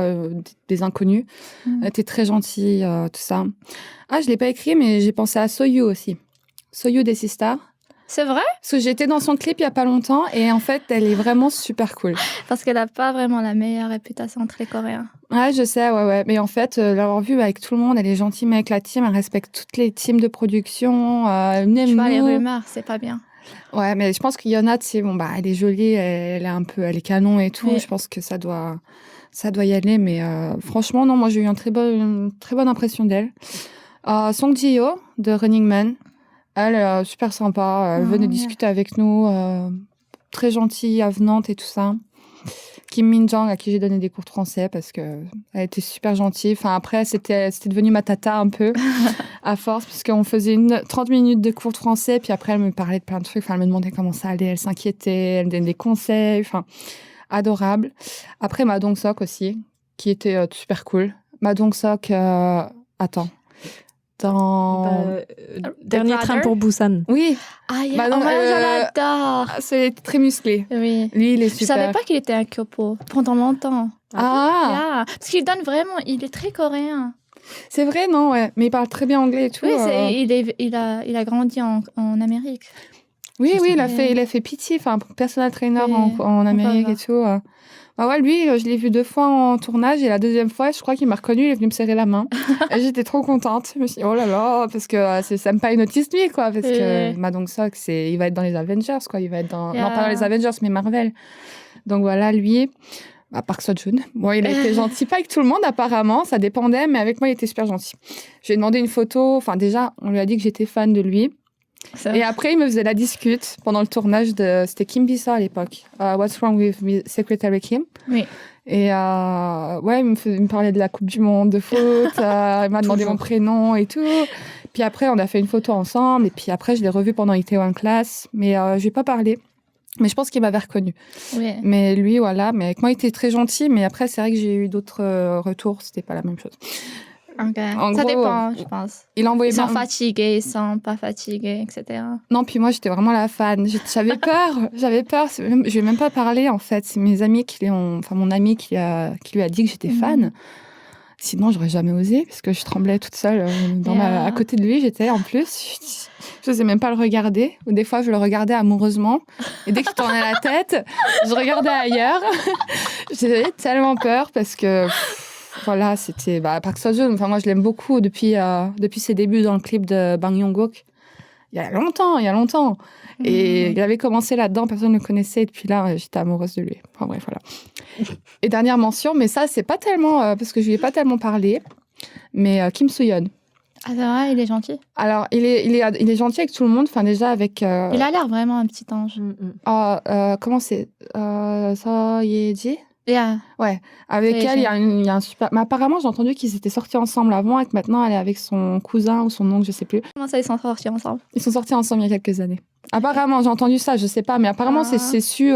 S2: des inconnus. Elle était très gentille, tout ça. Ah, je l'ai pas écrit, mais j'ai pensé à Soyu aussi. Soyu des Sisters.
S3: C'est vrai?
S2: Parce que j'étais dans son clip il y a pas longtemps et en fait, elle est vraiment super cool.
S3: Parce qu'elle n'a pas vraiment la meilleure réputation entre les Coréens.
S2: Ouais, je sais, ouais. Mais en fait, l'avoir vue avec tout le monde, elle est gentille, mais avec la team, elle respecte toutes les teams de production.
S3: Tu vois, les rumeurs, c'est pas bien.
S2: Ouais, mais je pense qu'il y en a, tu sais, bon, bah, elle est jolie, elle est canon et tout.
S3: Oui.
S2: Je pense que ça doit y aller, mais franchement, non, moi, j'ai eu une très bonne impression d'elle. Song Ji-hyo, de Running Man. Elle, super sympa, elle venait discuter avec nous, très gentille, avenante et tout ça. Kim Min-jung, à qui j'ai donné des cours de français parce que elle était super gentille. Enfin, après, c'était devenu ma tata un peu, à force, puisqu'on faisait 30 minutes de cours de français, puis après, elle me parlait de plein de trucs. Enfin, elle me demandait comment ça allait, elle s'inquiétait, elle me donnait des conseils. Enfin, adorable. Après, Ma Dong-seok aussi, qui était super cool. Ma Dong-seok, attends.
S1: Dernier train pour Busan.
S2: Oui.
S3: Ah, yeah. Moi, je l'adore.
S2: C'est très musclé.
S3: Oui.
S2: Lui, il est super.
S3: Je savais pas qu'il était un kyopo pendant longtemps.
S2: Ah.
S3: Parce qu'il donne vraiment, il est très coréen.
S2: C'est vrai, non, ouais. Mais il parle très bien anglais et tout.
S3: Oui, il a grandi en Amérique.
S2: Oui, il a fait PT, enfin, personal trainer en Amérique et tout. Bah ouais, lui, je l'ai vu 2 fois en tournage et la deuxième fois, je crois qu'il m'a reconnu, il est venu me serrer la main. Et j'étais trop contente. Je me suis dit, oh là là, parce que c'est Senpai Notice lui, quoi. Parce que Ma Dong-seok, il va être dans les Avengers, quoi. Il va être dans, non, pas dans les Avengers, mais Marvel. Donc voilà, lui, Park Seo-joon. Bon, il a été gentil, pas avec tout le monde, apparemment, ça dépendait, mais avec moi, il était super gentil. Je lui ai demandé une photo, enfin, déjà, on lui a dit que j'étais fan de lui. Et après, il me faisait la discute pendant le tournage c'était Kim Bisa à l'époque. What's Wrong with Secretary Kim?
S3: Oui.
S2: Et ouais, il me parlait de la Coupe du Monde de foot. Il m'a demandé mon prénom et tout. Puis après, on a fait une photo ensemble. Et puis après, je l'ai revu pendant Itaewon Class. Mais je lui ai pas parlé. Mais je pense qu'il m'avait reconnu.
S3: Oui.
S2: Mais lui, voilà. Mais avec moi, il était très gentil. Mais après, c'est vrai que j'ai eu d'autres retours. C'était pas la même chose.
S3: Okay.
S2: En
S3: ça
S2: gros,
S3: dépend, je pense.
S2: Il envoyait
S3: ils sont fatigués, ils sont pas fatigués, etc.
S2: Non, puis moi, j'étais vraiment la fan. J'avais peur. Je vais même pas parler, en fait. C'est mes amis mon ami qui lui a dit que j'étais fan. Sinon, j'aurais jamais osé, parce que je tremblais toute seule à côté de lui. J'étais, en plus, je n'osais même pas le regarder. Ou des fois, je le regardais amoureusement. Et dès qu'il tournait la tête, je regardais ailleurs. J'avais tellement peur, parce que... Voilà, c'était Park Seo-joon. Enfin, moi, je l'aime beaucoup depuis ses débuts dans le clip de Bang Young-gook. Il y a longtemps. Et il avait commencé là-dedans, personne ne le connaissait. Et depuis là, j'étais amoureuse de lui. Enfin, bref, voilà. Et dernière mention, mais ça, c'est pas tellement... parce que je lui ai pas tellement parlé. Mais Kim Soo-yeon.
S3: Ah, c'est vrai, il est gentil.
S2: Alors, il est gentil avec tout le monde. Enfin, déjà, avec... Il
S3: a l'air vraiment un petit ange.
S2: Comment c'est Seo Ye-ji?
S3: Yeah.
S2: Ouais, avec elle, il y a un super... Mais apparemment, j'ai entendu qu'ils étaient sortis ensemble avant et que maintenant, elle est avec son cousin ou son oncle, je sais plus.
S3: Comment ça, ils sont sortis ensemble?
S2: Ils sont sortis ensemble il y a quelques années. Apparemment, j'ai entendu ça, je sais pas, mais apparemment, c'est su.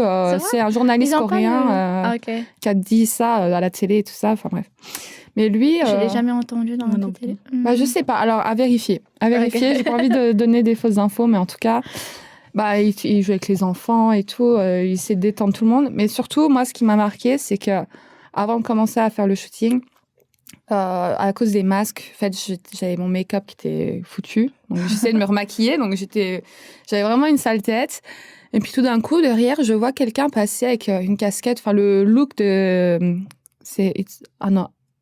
S2: C'est un journaliste coréen qui a dit ça à la télé et tout ça, enfin bref. Mais lui...
S3: Je l'ai jamais entendu dans la télé.
S2: Je sais pas, alors à vérifier. J'ai pas envie de donner des fausses infos, mais en tout cas... il joue avec les enfants et tout, il essaie de détendre tout le monde. Mais surtout, moi, ce qui m'a marqué, c'est que avant de commencer à faire le shooting, à cause des masques, en fait, j'avais mon make-up qui était foutu. Donc, j'essayais de me remaquiller. Donc, j'avais vraiment une sale tête. Et puis, tout d'un coup, derrière, je vois quelqu'un passer avec une casquette. Enfin, le look de...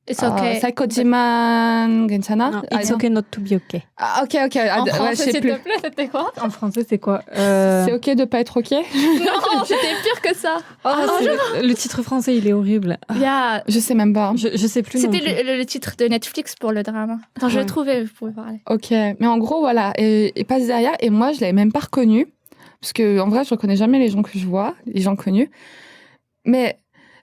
S3: It's okay.
S2: Saikojiman Gensana.
S1: Non, It's okay not to be okay.
S2: Ah, ok.
S3: En
S2: je
S3: français,
S2: sais
S3: s'il
S2: plus.
S3: te plaît, c'était quoi?
S1: En français, c'est quoi
S2: C'est ok de pas être ok.
S3: Non, c'était pire que ça.
S1: le titre français, il est horrible.
S3: Yeah.
S2: Je sais même pas.
S1: Je sais plus non
S3: C'était
S1: plus.
S3: le titre de Netflix pour le drama. Attends, je
S2: Ouais.
S3: le trouvais, vous pouvez parler.
S2: Ok, mais en gros, voilà, et passe derrière, et moi, je l'avais même pas reconnu, parce que en vrai, je reconnais jamais les gens que je vois, les gens connus, mais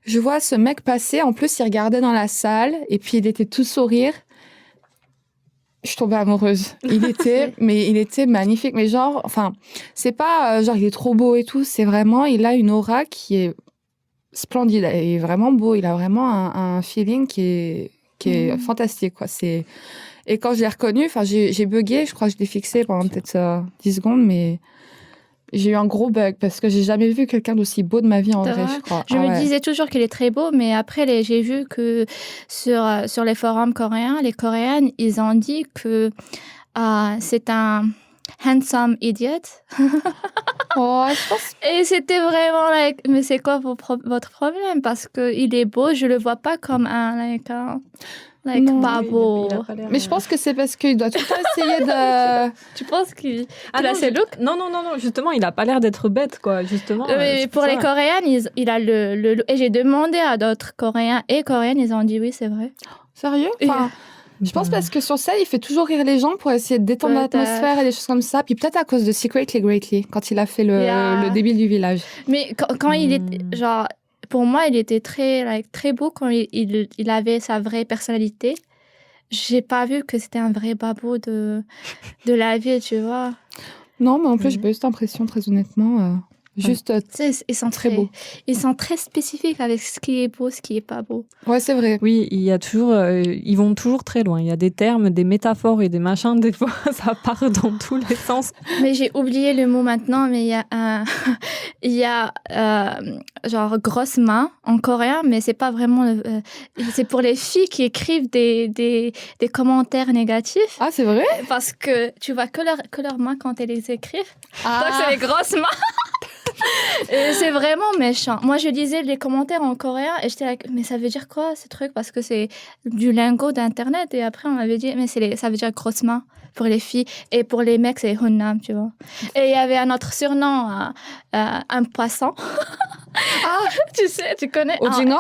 S2: je vois ce mec passer, en plus, il regardait dans la salle, et puis il était tout sourire. Je suis tombée amoureuse. Il était magnifique, mais genre, enfin, c'est pas genre il est trop beau et tout, c'est vraiment, il a une aura qui est splendide, il est vraiment beau, il a vraiment un feeling qui est fantastique, quoi. Et quand je l'ai reconnu, enfin, j'ai bugué, je crois que je l'ai fixé pendant peut-être 10 secondes, mais j'ai eu un gros bug parce que j'ai jamais vu quelqu'un d'aussi beau de ma vie en
S3: C'est
S2: vrai,
S3: vrai?
S2: je crois.
S3: Je me disais toujours qu'il est très beau, mais après, j'ai vu que sur les forums coréens, les Coréennes, ils ont dit que c'est un handsome idiot.
S2: Oh, je pense.
S3: Et c'était vraiment, mais c'est quoi votre problème? Parce qu'il est beau, je le vois pas comme
S2: Non,
S3: pas
S1: Oui,
S3: beau.
S1: il a pas l'air,
S2: Mais je pense que c'est parce qu'il doit tout le temps essayer de.
S3: Tu penses qu'il
S1: Ah
S3: a
S1: non,
S3: ses looks?
S1: non, justement, il a pas l'air d'être bête, quoi, justement.
S3: Mais
S1: c'est
S3: pour
S1: ça.
S3: les Coréennes, il a le look. Et j'ai demandé à d'autres Coréens et Coréennes, ils ont dit oui, c'est vrai.
S2: Sérieux? Enfin, je pense parce que sur scène, il fait toujours rire les gens pour essayer de détendre
S3: Peut-être.
S2: l'atmosphère et des choses comme ça. Puis peut-être à cause de Secretly Greatly, quand il a fait
S3: Yeah.
S2: le débile du village.
S3: Mais quand il était, genre, pour moi, il était très beau quand il avait sa vraie personnalité. J'ai pas vu que c'était un vrai babou de la vie, tu vois.
S2: Non, mais en plus, j'ai pas eu cette impression, très honnêtement. Juste,
S3: Tu sais, ils sont
S2: Très beau.
S3: Ils sont très spécifiques avec ce qui est beau, ce qui est pas beau.
S2: ouais, c'est vrai.
S1: Oui, il y a toujours, ils vont toujours très loin. Il y a des termes, des métaphores et des machins. Des fois, ça part dans tous les sens.
S3: Mais j'ai oublié le mot maintenant, mais il y a genre grosse main en coréen, mais c'est pas vraiment. C'est pour les filles qui écrivent des commentaires négatifs,
S2: Ah, c'est vrai?
S3: parce que tu vois que leurs mains quand elles les écrivent.
S2: Ah,
S3: Donc c'est les grosses mains. Et c'est vraiment méchant. Moi, je lisais les commentaires en coréen et j'étais là, mais ça veut dire quoi ce truc? Parce que c'est du lingot d'internet. Et après, on m'avait dit, mais ça veut dire grosse main pour les filles. Et pour les mecs, c'est Hunnam, tu vois. Et il y avait un autre surnom, un poisson. Tu sais, tu connais?
S2: Ojino?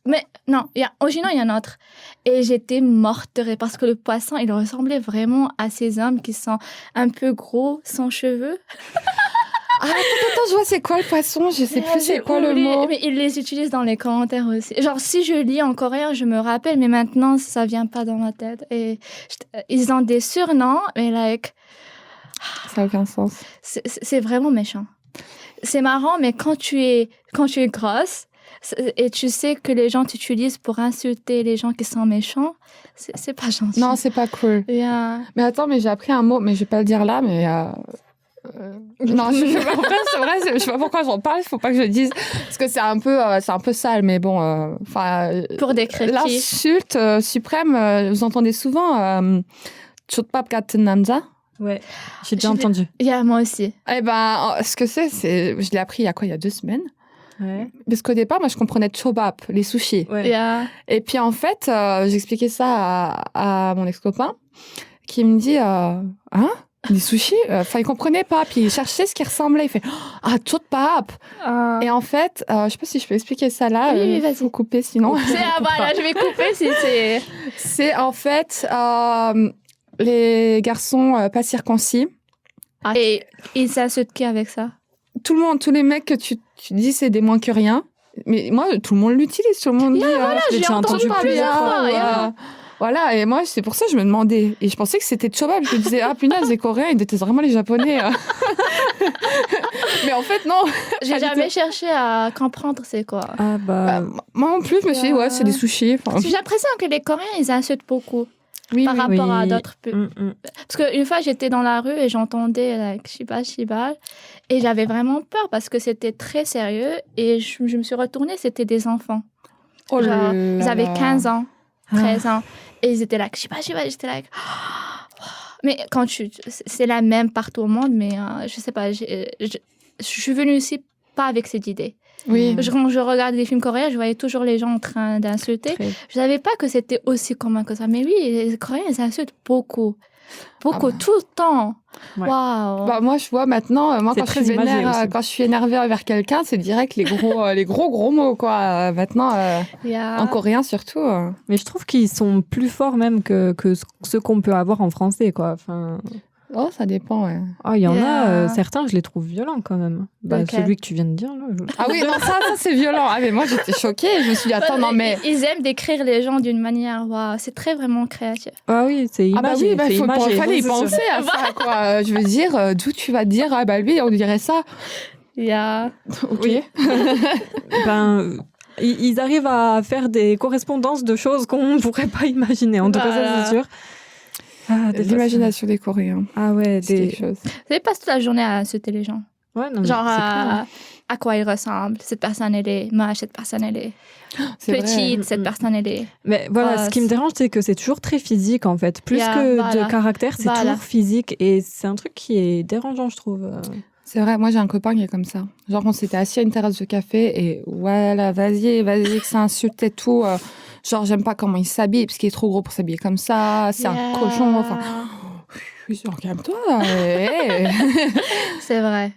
S3: Mais non, Ojino, il y a un autre. Et j'étais morte de rire parce que le poisson, il ressemblait vraiment à ces hommes qui sont un peu gros, sans cheveux.
S2: Ah, attends, je vois c'est quoi le poisson, je sais plus c'est
S3: J'ai
S2: quoi le
S3: oublié,
S2: mot.
S3: mais ils les utilisent dans les commentaires aussi. Genre, si je lis en coréen, je me rappelle, mais maintenant, ça vient pas dans ma tête. Et ils ont des surnoms, mais
S2: Ça n'a aucun sens.
S3: c'est vraiment méchant. C'est marrant, mais quand tu es grosse, et tu sais que les gens t'utilisent pour insulter les gens qui sont méchants, c'est pas gentil.
S2: Non, c'est pas cool. Mais attends, mais j'ai appris un mot, mais je vais pas le dire là, mais... Non, je sais pas pourquoi, c'est vrai, je sais pas pourquoi j'en parle, il faut pas que je le dise, parce que c'est un peu sale, mais bon, enfin...
S3: Pour décrire qui?
S2: L'insulte suprême, vous entendez souvent Chotpap 같은 남자?
S1: Ouais, j'ai déjà entendu.
S3: Moi aussi.
S2: Eh ben, ce que c'est, je l'ai appris il y a 2 semaines.
S1: Ouais.
S2: Parce qu'au départ, moi, je comprenais chobap, les sushis.
S1: Ouais.
S2: Et puis, en fait, j'expliquais ça à mon ex-copain, qui me dit, hein? Des sushis? Enfin, il comprenait pas. Puis, il cherchait ce qui ressemblait. Il fait, ah, chotpap! Et en fait, je sais pas si je peux expliquer ça là.
S3: Oui, vas-y.
S2: Faut couper, sinon.
S3: Voilà, je vais couper si c'est...
S2: C'est en fait les garçons pas circoncis.
S3: Et ils s'insultent qui avec ça?
S2: Tout le monde, tous les mecs que tu dis c'est des moins que rien. Mais moi, tout le monde l'utilise. Tout le monde dit.
S3: Voilà,
S1: j'ai
S3: j'ai entendu
S1: entendu
S3: plusieurs fois.
S2: Voilà. Voilà, et moi, c'est pour ça que je me demandais. Et je pensais que c'était chobab. Je me disais, ah punaise, les Coréens, ils détestent vraiment les Japonais. Mais en fait, non.
S3: J'ai jamais cherché à comprendre c'est quoi.
S1: Ah bah...
S2: Moi non plus, je me suis dit, ouais, c'est des sushis. Enfin,
S3: J'ai l'impression que les Coréens, ils insultent beaucoup
S2: oui,
S3: par rapport à
S1: oui.
S3: d'autres pays. Parce qu'une fois, j'étais dans la rue et j'entendais Shibal. Et j'avais vraiment peur parce que c'était très sérieux. Et je me suis retournée, c'était des enfants.
S2: Oh
S3: Genre,
S2: là
S3: ils avaient
S2: là.
S3: 15 ans, 13 ans. Et ils étaient là, Shibal. J'étais là. Mais c'est la même partout au monde, mais je sais pas. Je suis venue ici pas avec cette idée.
S2: Oui.
S3: Quand je regardais des films coréens, je voyais toujours les gens en train d'insulter.
S1: Très.
S3: Je savais pas que c'était aussi commun que ça. Mais oui, les Coréens, ils insultent beaucoup. Beaucoup,
S2: Ah bah.
S3: tout le temps.
S1: Ouais.
S3: Waouh.
S2: Bah, moi, je vois maintenant,
S1: C'est très imagé aussi.
S2: quand je suis énervée envers quelqu'un, c'est direct les gros mots, quoi. Maintenant,
S3: Yeah.
S2: en coréen surtout.
S1: Mais je trouve qu'ils sont plus forts même que ceux qu'on peut avoir en français, quoi. Enfin,
S2: Oh, ça dépend, ouais.
S1: il y en a
S3: Yeah.
S1: certains, je les trouve violents quand même. Bah,
S3: Lequel?
S1: celui que tu viens de dire, là.
S2: Ah oui, non, ça c'est violent. Ah, mais moi, j'étais choquée. Je me suis dit, attends, non, mais.
S3: Ils aiment décrire les gens d'une manière, waouh, c'est très vraiment créatif.
S1: Ah oui, c'est imagé.
S2: Ah bah oui, bah,
S1: c'est imagé.
S2: fallait y
S1: C'est sûr.
S2: penser à ça, quoi. Je veux dire, d'où tu vas te dire, ah bah lui, on dirait ça.
S3: Yeah.
S2: Ok.
S1: Oui. Ben, ils arrivent à faire des correspondances de choses qu'on ne pourrait pas imaginer. En tout cas, ça,
S3: Voilà.
S1: c'est sûr. Ah, des fois,
S2: L'imagination des Coréens,
S1: Ah ouais,
S2: c'est
S1: des...
S2: quelque chose.
S3: Vous passez toute la journée à insulter les gens.
S1: Ouais, non, mais
S3: Genre
S1: c'est clair.
S3: à quoi ils ressemblent. Cette personne, elle est moche, cette personne, elle est
S2: C'est vrai.
S3: petite, cette personne, elle est...
S1: Mais voilà,
S3: Ah,
S1: ce qui me
S3: c'est-
S1: dérange, c'est que c'est toujours très physique, en fait. Plus
S3: Yeah,
S1: que
S3: voilà.
S1: de caractère, c'est
S3: Voilà.
S1: toujours physique. Et c'est un truc qui est dérangeant, je trouve.
S2: C'est vrai, moi j'ai un copain qui est comme ça. Genre on s'était assis à une terrasse de café et voilà, vas-y, que ça insulte et tout. Genre j'aime pas comment il s'habille parce qu'il est trop gros pour s'habiller comme ça. C'est
S3: Yeah.
S2: un cochon. Enfin, je suis genre calme-toi.
S3: C'est vrai.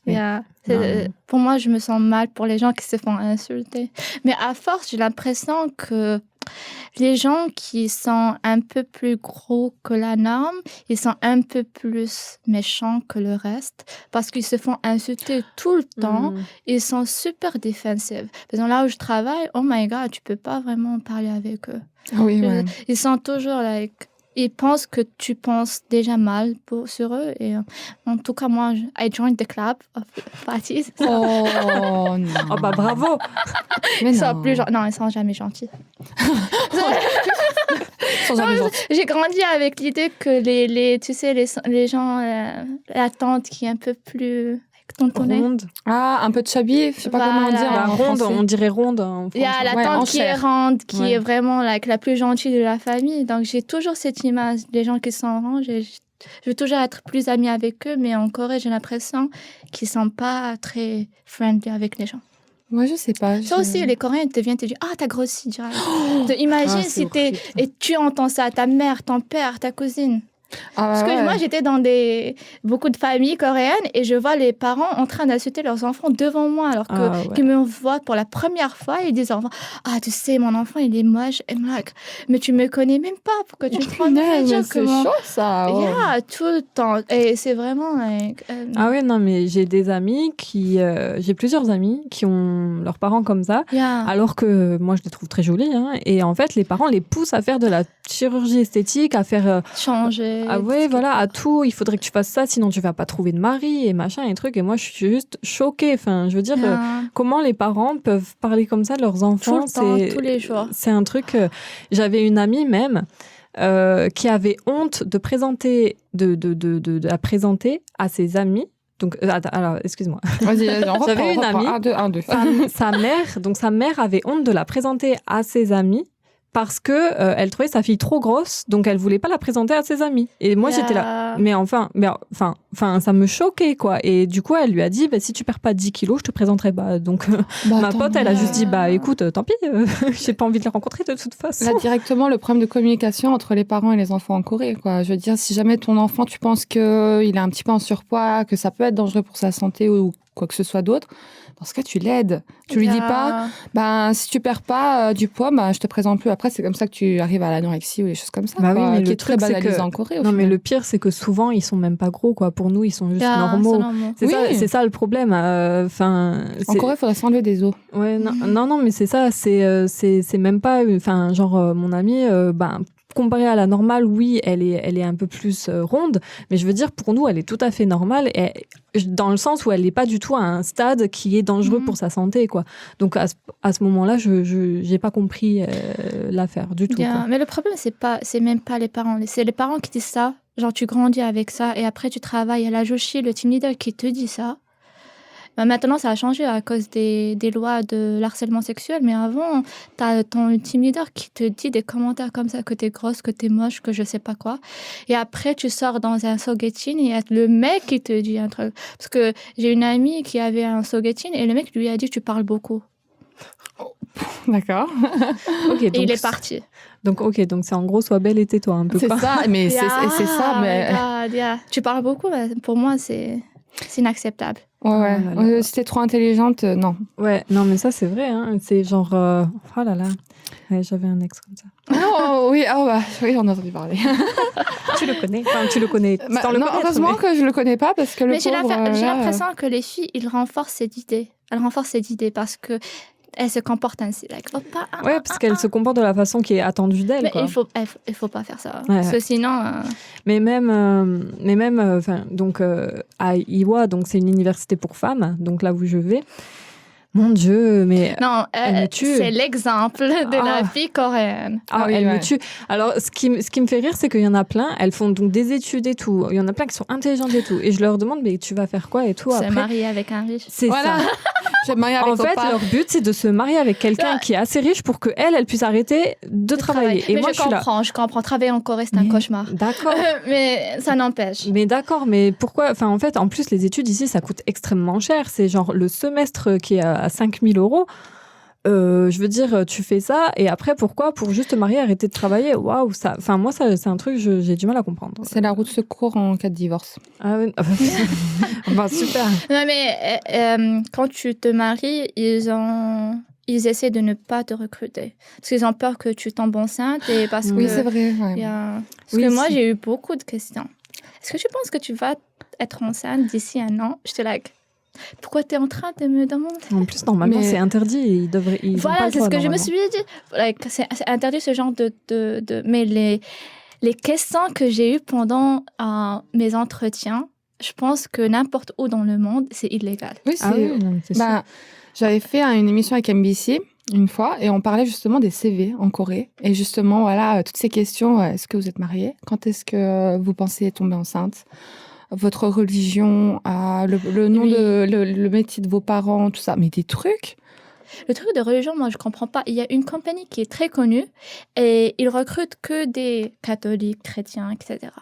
S1: Oui.
S3: Yeah.
S1: Non.
S3: Pour moi, je me sens mal pour les gens qui se font insulter. Mais à force, j'ai l'impression que les gens qui sont un peu plus gros que la norme, ils sont un peu plus méchants que le reste parce qu'ils se font insulter tout le temps.
S1: Mm.
S3: Ils sont super défensifs. Par exemple, là où je travaille, oh my God, tu peux pas vraiment parler avec eux.
S2: Ah oui, ouais.
S3: Ils sont toujours like, ils pensent que tu penses déjà mal sur eux. Et en tout cas, moi, I joined the club of parties.
S2: Oh non.
S1: Oh bah bravo.
S2: Mais
S3: Ils sont
S2: non.
S3: plus non, ils sont jamais gentils.
S2: Sans jamais gentil.
S3: J'ai grandi avec l'idée que tu sais, les gens, la tante qui est un peu plus tontonnée.
S1: Ronde.
S2: Ah, un peu de chubby, je sais pas comment
S3: Voilà.
S2: dire
S1: La
S2: en
S1: ronde,
S2: français.
S1: on dirait ronde en
S3: Il y a
S1: français.
S3: la
S2: Ouais, en
S3: tante qui est
S2: chair.
S3: ronde, qui
S1: Ouais.
S3: est vraiment like, la plus gentille de la famille. Donc, j'ai toujours cette image des gens qui sont ronds. Je veux toujours être plus amie avec eux, mais en Corée, j'ai l'impression qu'ils sont pas très friendly avec les gens.
S2: Moi, je sais pas.
S3: Ça aussi, les Coréens te viennent te dire « Ah, t'as grossi, direct. » Imagine
S1: Ah, c'est
S3: si
S1: horrible.
S3: et tu entends ça, ta mère, ton père, ta cousine. Parce que moi, j'étais dans beaucoup de familles coréennes et je vois les parents en train d'insulter leurs enfants devant moi alors
S1: Ah, ouais.
S3: qu'ils me voient pour la première fois et ils disent aux enfants « Ah, tu sais, mon enfant, il est moche. » Et I'm like, mais tu me connais même pas pour que tu te rendes compte
S2: c'est chaud ça. Oh.
S3: Yeah, tout le temps. Et c'est vraiment... like,
S1: Ah ouais, non, mais j'ai des amis j'ai plusieurs amis qui ont leurs parents comme ça,
S3: yeah.
S1: alors que moi je les trouve très jolis, hein, et en fait les parents les poussent à faire de la chirurgie esthétique, à faire
S3: Changer.
S1: ah ouais, voilà, à tout, il faudrait que tu fasses ça, sinon tu vas pas trouver de mari et machin et trucs, et moi je suis juste choquée, enfin je veux dire,
S3: Yeah.
S1: comment les parents peuvent parler comme ça de leurs enfants,
S3: Tout le temps, tous les jours.
S1: c'est un truc, j'avais une amie même qui avait honte de présenter, de la présenter à ses amis. Donc, alors, excuse-moi.
S2: Vas-y, on reprend.
S1: J'avais une amie.
S2: 1, 2.
S1: Sa mère avait honte de la présenter à ses amis parce que elle trouvait sa fille trop grosse, donc elle voulait pas la présenter à ses amis. Et moi, j'étais là. Mais enfin, ça me choquait, quoi. Et du coup, elle lui a dit, bah, si tu perds pas 10 kilos, je te présenterai pas. Donc, ma pote, elle a juste dit, bah, écoute, tant pis, j'ai pas envie de la rencontrer de toute façon.
S2: Là, directement, le problème de communication entre les parents et les enfants en Corée, quoi. Je veux dire, si jamais ton enfant, tu penses qu'il est un petit peu en surpoids, que ça peut être dangereux pour sa santé ou quoi que ce soit d'autre, dans ce cas, tu l'aides. Tu lui dis pas, ben, si tu perds pas du poids, ben, je te présente plus. Après, c'est comme ça que tu arrives à l'anorexie ou des choses comme ça.
S1: Bah
S2: quoi,
S1: oui, mais
S2: qui
S1: le
S2: est très
S1: truc, c'est
S2: banalisé
S1: que-
S2: en Corée. au
S1: Non, mais
S2: final.
S1: le pire, c'est que souvent, ils sont même pas gros, quoi. Pour nous, ils sont juste
S3: Yeah,
S1: normaux.
S3: c'est normal.
S1: C'est
S2: Oui.
S1: c'est ça le problème. Enfin,
S2: En Corée, il faudrait s'enlever des os.
S1: ouais, non, mais c'est ça. C'est même pas. Enfin, genre, mon amie, ben, comparée à la normale, oui, elle est un peu plus ronde. Mais je veux dire, pour nous, elle est tout à fait normale. Et, dans le sens où elle n'est pas du tout à un stade qui est dangereux pour sa santé, quoi. Donc, à ce moment-là, je n'ai pas compris l'affaire du tout.
S3: Yeah.
S1: Quoi.
S3: Mais le problème, c'est même pas les parents. C'est les parents qui disent ça. Genre, tu grandis avec ça et après, tu travailles à la Joshi, le team leader qui te dit ça. Maintenant, ça a changé à cause des lois de l'harcèlement sexuel, mais avant, t'as ton team leader qui te dit des commentaires comme ça, que t'es grosse, que t'es moche, que je sais pas quoi. Et après, tu sors dans un Sogetin et il y a le mec qui te dit un truc. Parce que j'ai une amie qui avait un Sogetin et le mec lui a dit, tu parles beaucoup.
S2: D'accord.
S1: Ok,
S3: Et il est parti.
S1: Donc, donc c'est en gros, sois belle et tais-toi un peu.
S2: C'est
S1: quoi.
S2: ça, mais c'est ça. Mais...
S3: Tu parles beaucoup, mais pour moi, c'est inacceptable.
S2: Ouais.
S1: Oh là là.
S2: Si t'es trop intelligente, non.
S1: Ouais, non, mais ça, c'est vrai. Hein. C'est genre... Oh là là. Ouais, j'avais un ex comme ça.
S2: Oui, j'en ai entendu parler.
S1: Tu le connais. Enfin, tu le connais. Sans le
S2: non,
S1: connaître,
S2: heureusement que je le connais pas parce que le
S3: Mais j'ai
S2: pauvre,
S3: l'impression que les filles, ils renforcent cette idée. Elles renforcent cette idée parce que elles se comportent ainsi. Like,
S1: Ouais, parce qu'elle se comporte de la façon qui est attendue d'elle.
S3: Mais
S1: quoi.
S3: il faut pas faire ça.
S1: Ouais,
S3: Parce que sinon...
S1: Mais même, donc à Iwa, donc c'est une université pour femmes, donc là où je vais. Mon Dieu, mais
S3: Non,
S1: elle me tue.
S3: c'est l'exemple de la
S1: Ah.
S3: fille coréenne.
S1: Ah,
S2: oui,
S1: elle
S2: ouais.
S1: me tue. Alors, ce qui me fait rire, c'est qu'il y en a plein, elles font donc des études et tout. Il y en a plein qui sont intelligentes et tout. Et je leur demande, mais tu vas faire quoi et tout
S3: Se
S1: après.
S3: marier avec un riche.
S1: C'est
S2: Voilà.
S1: ça.
S2: Je vais me marier avec
S1: En
S2: ton
S1: fait,
S2: père.
S1: leur but, c'est de se marier avec quelqu'un
S3: Ouais.
S1: qui est assez riche pour qu'elle puisse arrêter de travailler. Et
S3: mais
S1: moi,
S3: je
S1: je suis là.
S3: comprends. Travailler en Corée, c'est un
S1: Mais-
S3: cauchemar.
S1: D'accord.
S3: Mais ça n'empêche.
S1: Mais d'accord, mais pourquoi? Enfin, en fait, en plus, les études ici, ça coûte extrêmement cher. C'est genre le semestre qui est à 5 000 €. Je veux dire, tu fais ça et après, pourquoi? Pour juste te marier, arrêter de travailler? Waouh, ça. Enfin, moi, ça, c'est un truc, j'ai du mal à comprendre.
S2: C'est la roue de secours en cas de divorce.
S1: Ah oui. Bah, super.
S3: Non, mais quand tu te maries, ils essaient de ne pas te recruter. Parce qu'ils ont peur que tu tombes enceinte et parce
S2: Oui,
S3: que...
S2: c'est vrai. Ouais.
S3: Parce
S1: Oui,
S3: que moi,
S1: si.
S3: j'ai eu beaucoup de questions. Est-ce que tu penses que tu vas être enceinte d'ici un an? J'étais like, pourquoi tu es en train de me demander?
S1: En plus, normalement,
S2: Mais-
S1: c'est interdit. Ils ont pas
S3: Voilà,
S1: le
S3: c'est
S1: droit,
S3: ce que je me
S1: normalement.
S3: suis dit. Like, c'est interdit ce genre de... Mais les questions que j'ai eues pendant mes entretiens, je pense que n'importe où dans le monde, c'est illégal.
S2: Oui,
S1: Ah oui, non, mais c'est sûr.
S2: Bah, j'avais fait une émission avec MBC une fois et on parlait justement des CV en Corée. Et justement, voilà, toutes ces questions. Est-ce que vous êtes marié? Quand est-ce que vous pensez tomber enceinte? Votre religion, le nom
S3: Oui.
S2: le métier de vos parents, tout ça. Mais des trucs.
S3: Le truc de religion, moi, je comprends pas. Il y a une compagnie qui est très connue et ils recrutent que des catholiques, chrétiens, etc.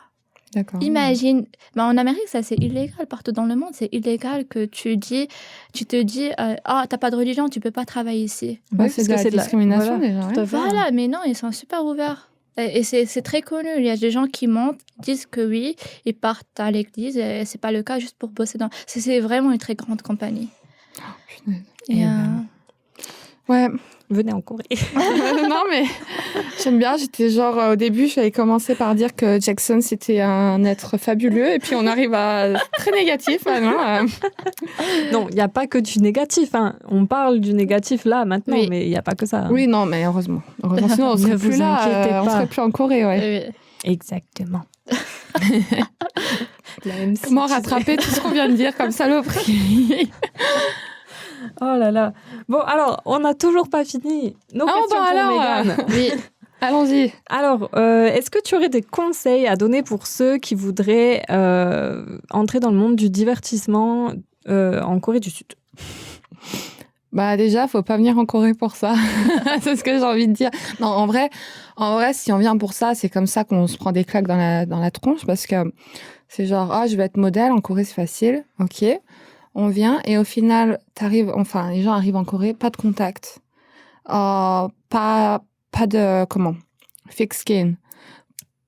S2: D'accord.
S3: Imagine, en Amérique, ça c'est illégal. Partout dans le monde, c'est illégal que tu te dis, t'as pas de religion, tu peux pas travailler ici.
S2: Ouais,
S1: Oui,
S2: c'est
S1: parce
S2: de
S1: que
S2: la
S1: c'est de la-
S2: discrimination
S1: voilà,
S2: déjà.
S1: tout
S2: Ouais.
S1: à fait.
S3: Voilà, mais non, ils sont super ouverts. Et c'est très connu. Il y a des gens qui mentent, disent que oui, ils partent à l'église et c'est pas le cas juste pour bosser dans. C'est vraiment une très grande compagnie.
S2: Punaise.
S3: Et,
S1: Eh ben.
S2: Ouais.
S1: Venez en Corée.
S2: Non, mais j'aime bien. J'étais genre, au début, j'avais commencé par dire que Jackson, c'était un être fabuleux. Et puis, on arrive à très négatif. Maintenant.
S1: Non, il n'y a pas que du négatif. Hein. On parle du négatif là, maintenant,
S3: Oui.
S1: mais il n'y a pas que ça. hein.
S2: Oui, non, mais heureusement. Sinon, on
S1: Ne
S2: serait
S1: vous
S2: plus là.
S1: inquiétez
S2: On
S1: pas.
S2: serait plus en Corée, ouais.
S1: Exactement. La MC,
S2: Comment
S1: tu sais.
S2: rattraper tout ce qu'on vient de dire comme saloperie?
S1: Oh là là. Bon, alors, on n'a toujours pas fini nos questions pour Mégane.
S3: oui.
S2: Allons-y.
S1: Alors, est-ce que tu aurais des conseils à donner pour ceux qui voudraient entrer dans le monde du divertissement en Corée du Sud?
S2: Bah déjà, faut pas venir en Corée pour ça. C'est ce que j'ai envie de dire. Non, en vrai, si on vient pour ça, c'est comme ça qu'on se prend des claques dans la tronche parce que c'est genre, je vais être modèle, en Corée c'est facile, ok. On vient et au final, les gens arrivent en Corée, pas de contact, pas de, thick skin,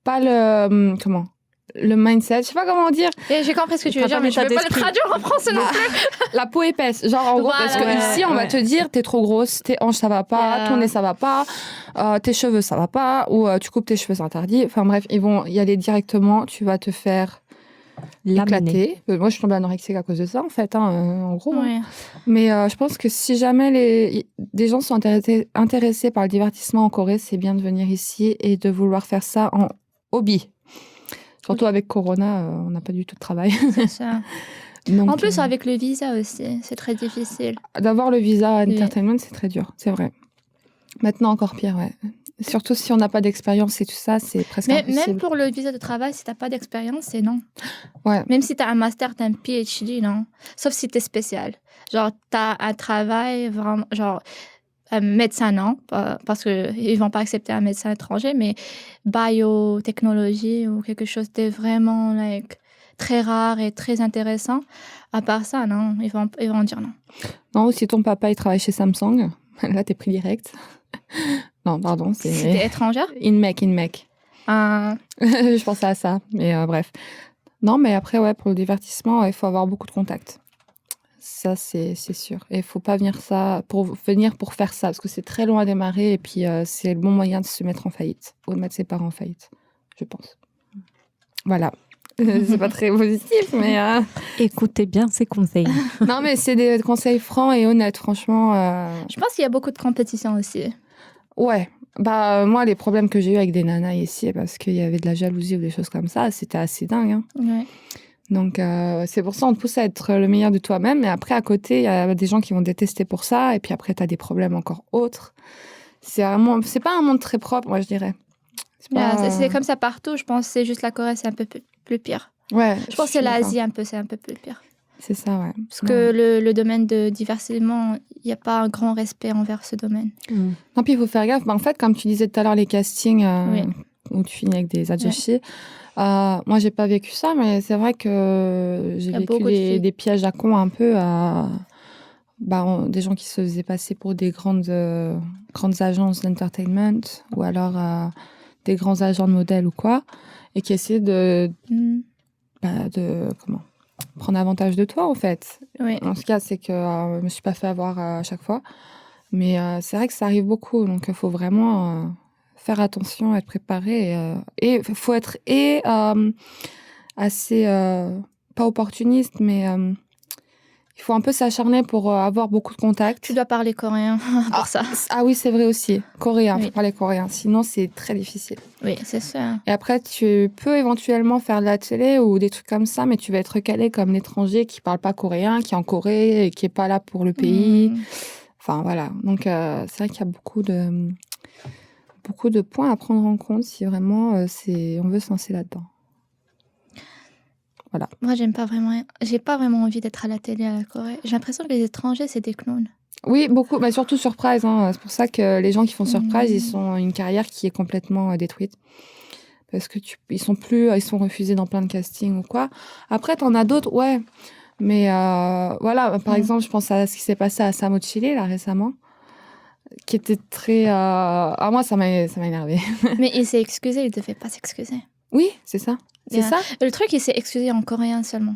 S2: pas le mindset, je sais pas comment dire.
S3: Et j'ai compris ce que tu veux
S1: T'as
S3: dire,
S1: pas
S3: mais je
S1: d'état
S3: vais pas le
S1: d'esprit.
S3: traduire en français non plus.
S2: La peau épaisse, genre en gros,
S3: Voilà,
S2: parce que
S3: ouais,
S2: ici on va
S1: ouais.
S2: te dire t'es trop grosse, tes hanches ça va pas,
S3: Yeah.
S2: ton nez ça va pas, tes cheveux ça va pas, ou tu coupes tes cheveux c'est interdit. Enfin bref, ils vont y aller directement, tu vas te faire éclater. Moi je suis tombée anorexique à cause de ça en fait, en gros. hein.
S3: Ouais.
S2: Mais je pense que si jamais des gens sont intéressés par le divertissement en Corée, c'est bien de venir ici et de vouloir faire ça en hobby. Surtout avec Corona, on n'a pas du tout de travail.
S3: C'est ça.
S2: Donc,
S3: En plus, avec le visa aussi, c'est très difficile.
S2: d'avoir le visa
S3: Oui.
S2: entertainment, c'est très dur, c'est vrai. Maintenant, encore pire, ouais. Surtout si on n'a pas d'expérience et tout ça, c'est presque
S3: Mais
S2: impossible.
S3: même pour le visa de travail, si tu n'as pas d'expérience, c'est non.
S2: Ouais.
S3: Même si tu as un master, tu as un PhD, non. Sauf si tu es spécial. Genre, tu as un travail vraiment, genre, un médecin, non, parce qu'ils ne vont pas accepter un médecin étranger, mais biotechnologie ou quelque chose de vraiment très rare et très intéressant. À part ça, non, ils vont dire non.
S2: Non, ou si ton papa il travaille chez Samsung, là t'es pris direct. Non, pardon, c'est...
S3: Si tu es étrangère,
S2: InMec.
S3: euh,
S2: Je pensais à ça, mais bref. Non, mais après, ouais, pour le divertissement, il faut avoir beaucoup de contacts. Ça, c'est sûr. Et il faut pas venir pour faire ça, parce que c'est très long à démarrer, et puis c'est le bon moyen de se mettre en faillite, ou de mettre ses parents en faillite, je pense. Voilà. C'est pas très positif, mais...
S1: Écoutez bien ces conseils.
S2: Non, mais c'est des conseils francs et honnêtes, franchement.
S3: je pense qu'il y a beaucoup de compétition aussi.
S2: Ouais. Bah, moi, les problèmes que j'ai eu avec des nanas ici, parce qu'il y avait de la jalousie ou des choses comme ça, c'était assez dingue. Hein.
S3: Ouais.
S2: Donc, c'est pour ça qu'on te pousse à être le meilleur de toi-même. Mais après, à côté, il y a des gens qui vont détester pour ça. Et puis après, tu as des problèmes encore autres. C'est pas un monde très propre, moi, je dirais.
S3: C'est comme ça partout. Je pense que c'est juste la Corée, c'est un peu plus pire.
S2: Ouais.
S3: Je pense que c'est l'Asie c'est un peu plus pire.
S2: C'est ça, ouais.
S3: Parce que le domaine de divertissement, il n'y a pas un grand respect envers ce domaine.
S2: Non, puis il faut faire gaffe. Bah, en fait, comme tu disais tout à l'heure, les castings
S3: Oui.
S2: où tu finis avec des ajoshi, moi, j'ai pas vécu ça, mais c'est vrai que j'ai vécu des pièges à con un peu des gens qui se faisaient passer pour des grandes agences d'entertainment ou alors des grands agents de modèles ou quoi, et qui essayaient de prendre avantage de toi, en fait.
S3: Oui.
S2: En tout cas, c'est que je me suis pas fait avoir à chaque fois. Mais c'est vrai que ça arrive beaucoup. Donc, il faut vraiment faire attention, être préparé. Et il faut être assez, pas opportuniste, mais il faut un peu s'acharner pour avoir beaucoup de contacts.
S3: Tu dois parler coréen pour ça.
S2: Ah oui, c'est vrai aussi. Coréen, il
S3: Oui.
S2: faut parler coréen. Sinon, c'est très difficile.
S3: Oui, c'est ça.
S2: Et après, tu peux éventuellement faire de la télé ou des trucs comme ça, mais tu vas être recalé comme l'étranger qui parle pas coréen, qui est en Corée et qui est pas là pour le pays. Enfin, voilà. Donc, c'est vrai qu'il y a beaucoup de points à prendre en compte si vraiment on veut se lancer là-dedans. Voilà.
S3: Moi, j'ai pas vraiment envie d'être à la télé à la Corée. J'ai l'impression que les étrangers, c'est des clowns.
S2: Oui, beaucoup, mais surtout Surprise. Hein. C'est pour ça que les gens qui font Surprise, ils ont une carrière qui est complètement détruite. Parce que ils sont refusés dans plein de castings ou quoi. Après, t'en as d'autres, ouais. Mais voilà, par exemple, je pense à ce qui s'est passé à Samo Chile, là, récemment, qui était très... moi, ça m'a énervé.
S3: Mais il s'est excusé, il devait pas s'excuser.
S2: Oui, c'est ça. C'est ça.
S3: Le truc, il s'est excusé en coréen seulement.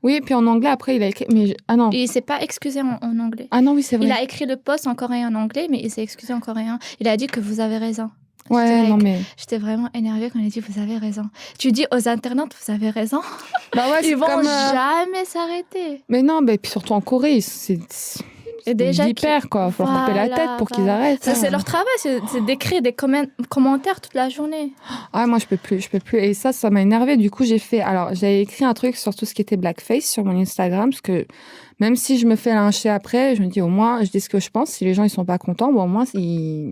S2: Oui, puis en anglais, après, il a écrit... Mais ah non.
S3: Il s'est pas excusé en anglais.
S2: Ah non, oui, c'est vrai.
S3: Il a écrit le post en coréen et en anglais, mais il s'est excusé en coréen. Il a dit que vous avez raison.
S2: Ouais, non mais...
S3: J'étais vraiment énervée quand il a dit vous avez raison. Tu dis aux internautes vous avez raison.
S2: Bah ouais,
S3: ils vont jamais s'arrêter.
S2: Mais non, mais puis surtout en Corée, c'est
S3: déjà
S2: hyper quoi. Faut leur couper la tête pour qu'ils arrêtent.
S3: Ça, c'est leur travail, c'est d'écrire des commentaires toute la journée.
S2: Ah moi je peux plus. Et ça m'a énervée. Du coup j'avais écrit un truc sur tout ce qui était blackface sur mon Instagram parce que même si je me fais lyncher après, je me dis au moins je dis ce que je pense. Si les gens ils sont pas contents, bon au moins ils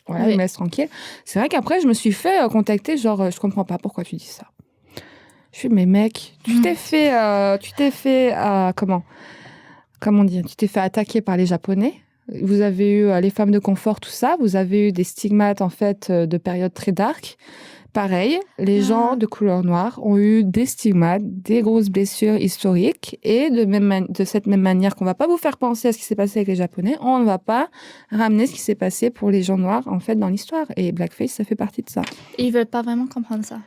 S2: me laissent tranquille. C'est vrai qu'après, je me suis fait contacter, genre, je comprends pas pourquoi tu dis ça. Je suis, mais mec, tu t'es fait, comment dire, tu t'es fait attaquer par les Japonais. Vous avez eu les femmes de confort, tout ça. Vous avez eu des stigmates, en fait, de période très dark. Pareil, les gens de couleur noire ont eu des stigmates, des grosses blessures historiques, et de cette même manière qu'on va pas vous faire penser à ce qui s'est passé avec les Japonais, on ne va pas ramener ce qui s'est passé pour les gens noirs, en fait, dans l'histoire. Et blackface, ça fait partie de ça.
S3: Ils veulent pas vraiment comprendre ça.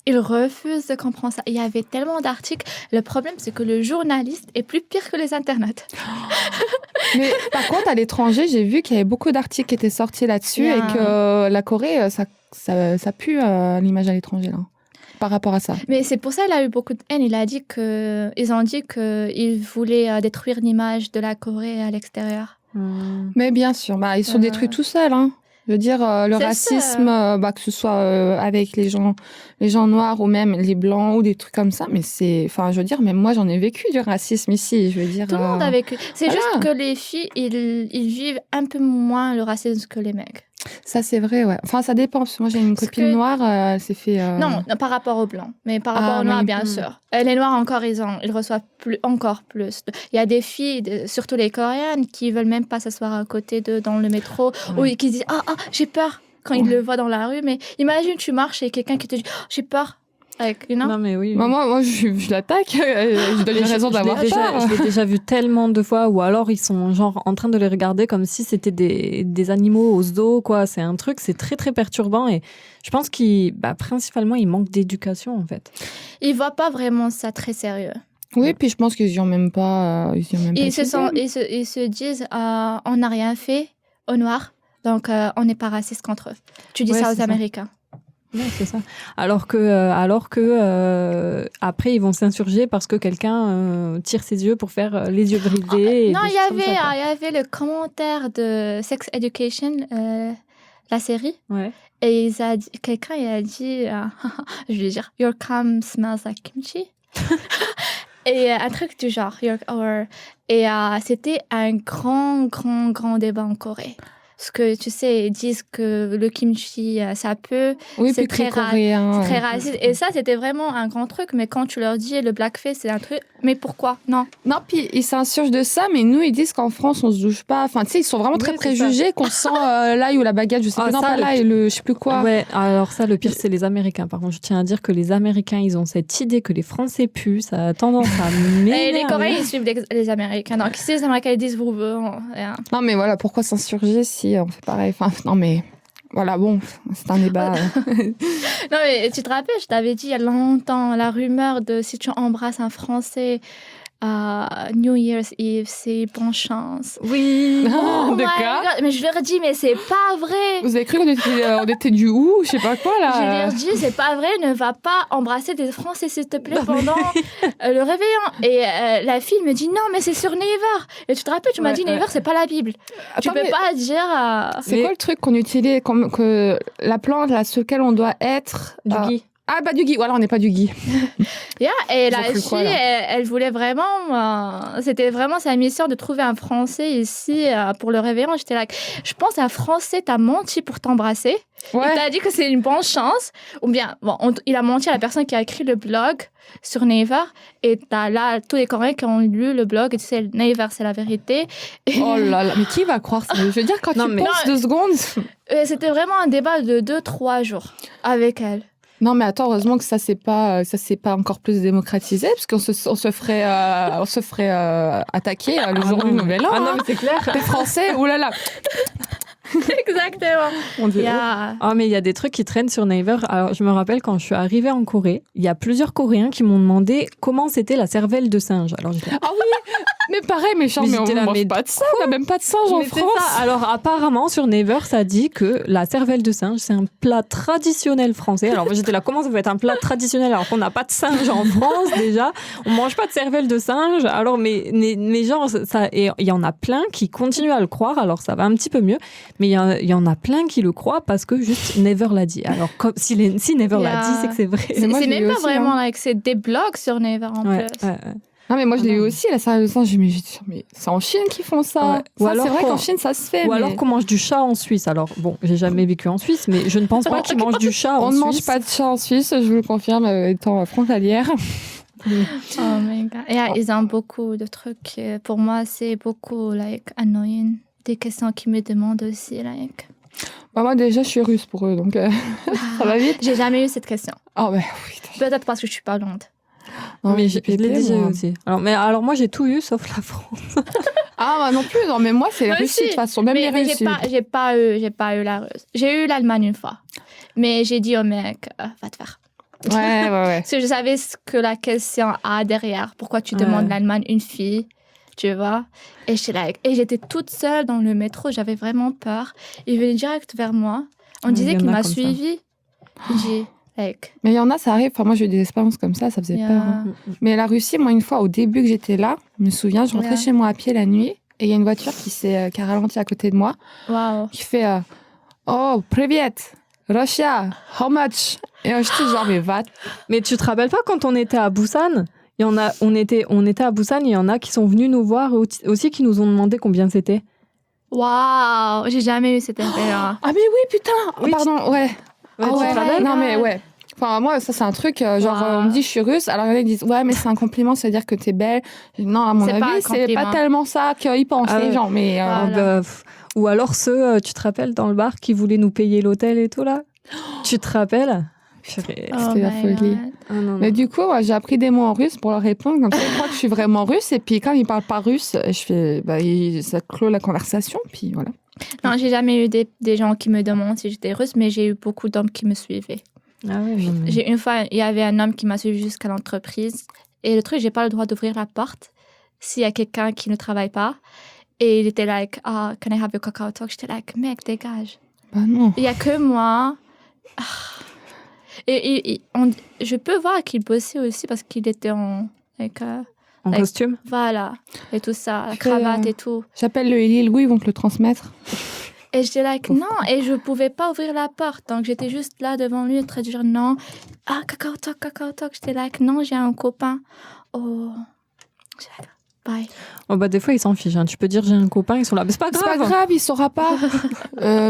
S3: Ils refusent de comprendre ça. Il y avait tellement d'articles. Le problème, c'est que le journaliste est plus pire que les internautes.
S2: Mais par contre, à l'étranger, j'ai vu qu'il y avait beaucoup d'articles qui étaient sortis là-dessus et que la Corée, ça pue l'image à l'étranger, là, par rapport à ça.
S3: Mais c'est pour ça qu'il a eu beaucoup de haine. Ils ont dit qu'ils voulaient détruire l'image de la Corée à l'extérieur.
S2: Mais bien sûr, ils sont détruits tout seuls, hein. Je veux dire, le racisme, que ce soit avec les gens noirs ou même les blancs ou des trucs comme ça, mais je veux dire, même moi j'en ai vécu du racisme ici, je veux dire.
S3: Tout le monde a vécu. C'est juste que les filles, ils vivent un peu moins le racisme que les mecs.
S2: Ça, c'est vrai, ouais. Enfin, ça dépend, parce que moi, j'ai une copine
S3: que-
S2: noire, elle s'est fait...
S3: Non, par rapport aux blancs, mais par rapport aux noirs,
S2: oui.
S3: bien sûr. Les noirs, encore, ils reçoivent encore plus. Il y a des filles, surtout les coréennes, qui veulent même pas s'asseoir à côté d'eux dans le métro, ou qui disent j'ai peur quand ils le voient dans la rue. Mais imagine, tu marches et quelqu'un qui te dit j'ai peur. Like, you know?
S1: Non, mais oui.
S2: Moi, je l'attaque, je donne une raison d'avoir peur.
S1: Je l'ai déjà vu tellement de fois, ou alors ils sont genre en train de les regarder comme si c'était des animaux au zoo, quoi. C'est un truc, c'est très très perturbant et je pense principalement ils manquent d'éducation en fait.
S3: Ils voient pas vraiment ça très sérieux.
S2: Oui, puis je pense qu'ils y ont même pas... Ils
S3: se disent on n'a rien fait aux noirs, donc on n'est pas raciste contre eux. Tu dis
S1: Ouais,
S3: ça aux
S1: c'est ça.
S3: Américains.
S1: Ouais, c'est ça. Alors que après ils vont s'insurger parce que quelqu'un tire ses yeux pour faire les yeux bridés.
S3: Non, il y avait le commentaire de Sex Education, la série.
S1: Ouais.
S3: Et quelqu'un a dit, je vais dire, your cum smells like kimchi. Et un truc du genre. C'était un grand débat en Corée. Parce que, tu sais, ils disent que le kimchi, ça peut...
S2: Oui,
S3: c'est
S2: puis
S3: très
S2: coréen.
S3: très raciste. Et ça, c'était vraiment un grand truc. Mais quand tu leur dis le blackface, c'est un truc... Mais pourquoi? Non.
S2: Non, puis ils s'insurgent de ça, mais nous, ils disent qu'en France, on se douche pas. Enfin, tu sais, ils sont vraiment très
S1: Oui, c'est
S2: préjugés qu'on sent l'ail ou la baguette, je sais pas, non, pas l'ail, je sais plus quoi.
S1: Ouais, alors ça, le pire, c'est les Américains. Par contre, je tiens à dire que les Américains, ils ont cette idée que les Français puent. Ça a tendance à m'énerver.
S3: Et les Coréens, ils suivent les Américains. Donc, si les Américains ils disent vous...
S2: Non, mais voilà, pourquoi s'insurger si on fait pareil? Enfin, non, mais voilà, bon, c'est un débat.
S3: Non, mais tu te rappelles, je t'avais dit il y a longtemps, la rumeur de si tu embrasses un Français à New Year's Eve, c'est bonne chance.
S1: Oui.
S3: Oh
S2: De
S3: my
S2: quoi?
S3: God. Mais je leur dis, mais c'est pas vrai.
S2: Vous avez cru qu'on était du où? Je sais pas quoi,
S3: Je
S2: là.
S3: leur dis, c'est pas vrai, ne va pas embrasser des Français, s'il te plaît, pendant le réveillon. Et la fille me dit, non, mais c'est sur Never. Et tu te rappelles, tu m'as dit, Never, c'est pas la Bible. Tu
S2: Attends,
S3: peux
S2: mais
S3: pas dire...
S2: c'est quoi le truc qu'on utilise, que la plante là, sur laquelle on doit être
S1: Du gui.
S2: Ah, bah du gui. Voilà, on n'est pas du gui.
S3: Yeah, et
S2: Ils ont
S3: la
S2: cru
S3: fille,
S2: quoi, là
S3: elle voulait vraiment... c'était vraiment sa mission de trouver un Français ici pour le réveillon. J'étais là, je pense un Français t'a menti pour t'embrasser.
S2: Ouais.
S3: Il t'a dit que c'est une bonne chance. Ou bien, il a menti à la personne qui a écrit le blog sur Naver. Et t'as là tous les Coréens qui ont lu le blog. Et tu sais, Naver, c'est la vérité. Et
S2: Oh là là, mais qui va croire ça? Je veux dire, quand
S1: Non,
S2: tu
S1: mais-
S2: penses 2 secondes...
S3: c'était vraiment un débat de 2-3 jours avec elle.
S2: Non, mais attends, heureusement que ça c'est pas encore plus démocratisé, parce qu'on se ferait attaquer le jour du Nouvel An.
S1: Ah non,
S2: hein.
S1: mais c'est clair.
S2: Les Français, oulala.
S3: Exactement.
S2: On dit,
S3: Il y a...
S1: Ah, mais il y a des trucs qui traînent sur Naver. Alors, je me rappelle quand je suis arrivée en Corée, il y a plusieurs Coréens qui m'ont demandé comment c'était la cervelle de singe. Alors, j'étais
S2: Ah oui, mais pareil, méchant,
S1: Mais
S2: mais on
S1: j'étais là,
S2: mange
S1: mais
S2: pas de ça, on n'a même pas de singe en
S1: Mais c'est
S2: France.
S1: ça. Alors apparemment sur Naver, ça dit que la cervelle de singe, c'est un plat traditionnel français. Alors moi j'étais là, comment ça peut être un plat traditionnel alors qu'on n'a pas de singe en France déjà? On mange pas de cervelle de singe. Alors mais genre ça, et il y en a plein qui continuent à le croire. Alors ça va un petit peu mieux, mais il y en a plein qui le croient parce que juste Naver l'a dit. Alors comme si Naver l'a dit, c'est que c'est vrai.
S3: C'est
S2: moi, je l'ai
S3: même
S2: eu
S3: pas
S2: aussi,
S3: vraiment like, c'est des blogs sur Naver en
S1: Ouais,
S3: plus.
S1: ouais.
S2: Non, mais moi je l'ai
S1: Ah
S2: eu
S1: non.
S2: aussi, la cervelle de singe, mais j'ai dit, mais c'est en Chine qu'ils font ça.
S1: Ouais. Ou
S2: Ça,
S1: alors
S2: c'est vrai
S1: qu'on-
S2: qu'en Chine ça se fait.
S1: Ou
S2: mais
S1: alors qu'on mange du chat en Suisse. Alors bon, j'ai jamais vécu en Suisse, mais je ne pense pas qu'ils mangent du chat en
S2: on
S1: Suisse.
S2: ne mange pas de chat en Suisse, je vous le confirme, étant frontalière.
S3: Oh my God. Yeah, ils ont beaucoup de trucs. Pour moi, c'est beaucoup like annoying. Des questions qu'ils me demandent aussi. Like.
S2: Bah, moi déjà je suis russe pour eux, donc ça va vite.
S3: J'ai jamais eu cette question.
S2: Ah bah oui.
S3: Peut-être parce que je suis pas blonde.
S2: Non,
S1: mais je l'ai
S2: pété,
S1: déjà eu
S2: moi.
S1: aussi. Alors moi j'ai tout eu sauf la France.
S2: Ah bah non plus, non mais moi c'est la
S3: Moi
S2: Russie de
S3: aussi.
S2: toute façon, même les
S3: Mais
S2: Russes.
S3: j'ai pas eu la Russe. J'ai eu l'Allemagne une fois. Mais j'ai dit au mec, va te faire.
S2: Ouais.
S3: Parce que je savais ce que la question a derrière. Pourquoi tu demandes
S1: Ouais.
S3: l'Allemagne une fille, tu vois? Et j'étais toute seule dans le métro, j'avais vraiment peur. Il venait direct vers moi. On
S1: Ouais,
S3: disait
S1: il y en
S3: qu'il
S1: a
S3: m'a
S1: comme ça.
S3: suivi. J'ai dit, like,
S2: Mais il y en a, ça arrive. Enfin, moi, j'ai eu des expériences comme ça faisait
S3: yeah.
S2: peur. Hein. Mais la Russie, moi, une fois, au début que j'étais là, je me souviens, je rentrais
S3: Yeah.
S2: chez moi à pied la nuit et il y a une voiture qui a ralenti à côté de moi,
S3: Waouh.
S2: qui fait Oh, Privet, Russia, how much? Et j'étais genre, mais va.
S1: Mais tu te rappelles pas quand on était à Busan? On était à Busan, il y en a qui sont venus nous voir aussi qui nous ont demandé combien c'était.
S3: Waouh, j'ai jamais eu cet effet-là.
S2: Ah mais oui, putain.
S1: Oui,
S2: Pardon, ouais.
S1: Ouais,
S2: Ah
S1: tu
S2: ouais.
S1: te rappelles?
S2: Non mais ouais. Enfin, moi, ça, c'est un truc, genre,
S3: Wow.
S2: on me dit, je suis russe. Alors, il y en a qui disent, ouais, mais c'est un compliment, c'est-à-dire que t'es belle. Non, à mon
S3: C'est pas un
S2: avis, c'est
S3: compliment.
S2: pas tellement ça qu'ils pensent,
S1: Ah
S2: les
S1: ouais.
S2: gens. Mais,
S3: Voilà.
S1: Ah bah, ou alors ceux, tu te rappelles, dans le bar, qui voulaient nous payer l'hôtel et tout, là? Tu te rappelles? Purée.
S2: C'était la
S3: my
S2: folie.
S3: God.
S1: Ah, non,
S2: Mais
S1: non.
S2: du coup, j'ai appris des mots en russe pour leur répondre. Comme ça, ils croient que je suis vraiment russe. Et puis, quand ils parlent pas russe, je fais, ça clôt la conversation. Puis voilà.
S3: Non, j'ai jamais eu des gens qui me demandent si j'étais russe, mais j'ai eu beaucoup d'hommes qui me suivaient.
S1: Ah ouais, non, mais-
S3: Une fois, il y avait un homme qui m'a suivi jusqu'à l'entreprise. Et le truc, j'ai pas le droit d'ouvrir la porte s'il y a quelqu'un qui ne travaille pas. Et il était like, ah, can I have your cacao talk? J'étais like, mec, dégage.
S2: Bah non.
S3: Il y a que moi. Ah. Je peux voir qu'il bossait aussi parce qu'il était en
S1: En
S3: Like-
S1: costume?
S3: voilà, et tout ça, la
S2: Je fais,
S3: cravate et tout.
S2: J'appelle le Eli Louis, ils vont te le transmettre.
S3: Et j'étais like, non, et je pouvais pas ouvrir la porte. Donc j'étais juste là devant lui, en train de dire non. Ah, cacao talk. J'étais like, non, j'ai un copain. Oh, j'étais like, bye.
S1: Oh, bah, des fois, ils s'en fichent. Hein. Tu peux dire, j'ai un copain, ils sont là. Mais c'est pas
S2: C'est
S1: grave.
S2: pas grave, il saura pas.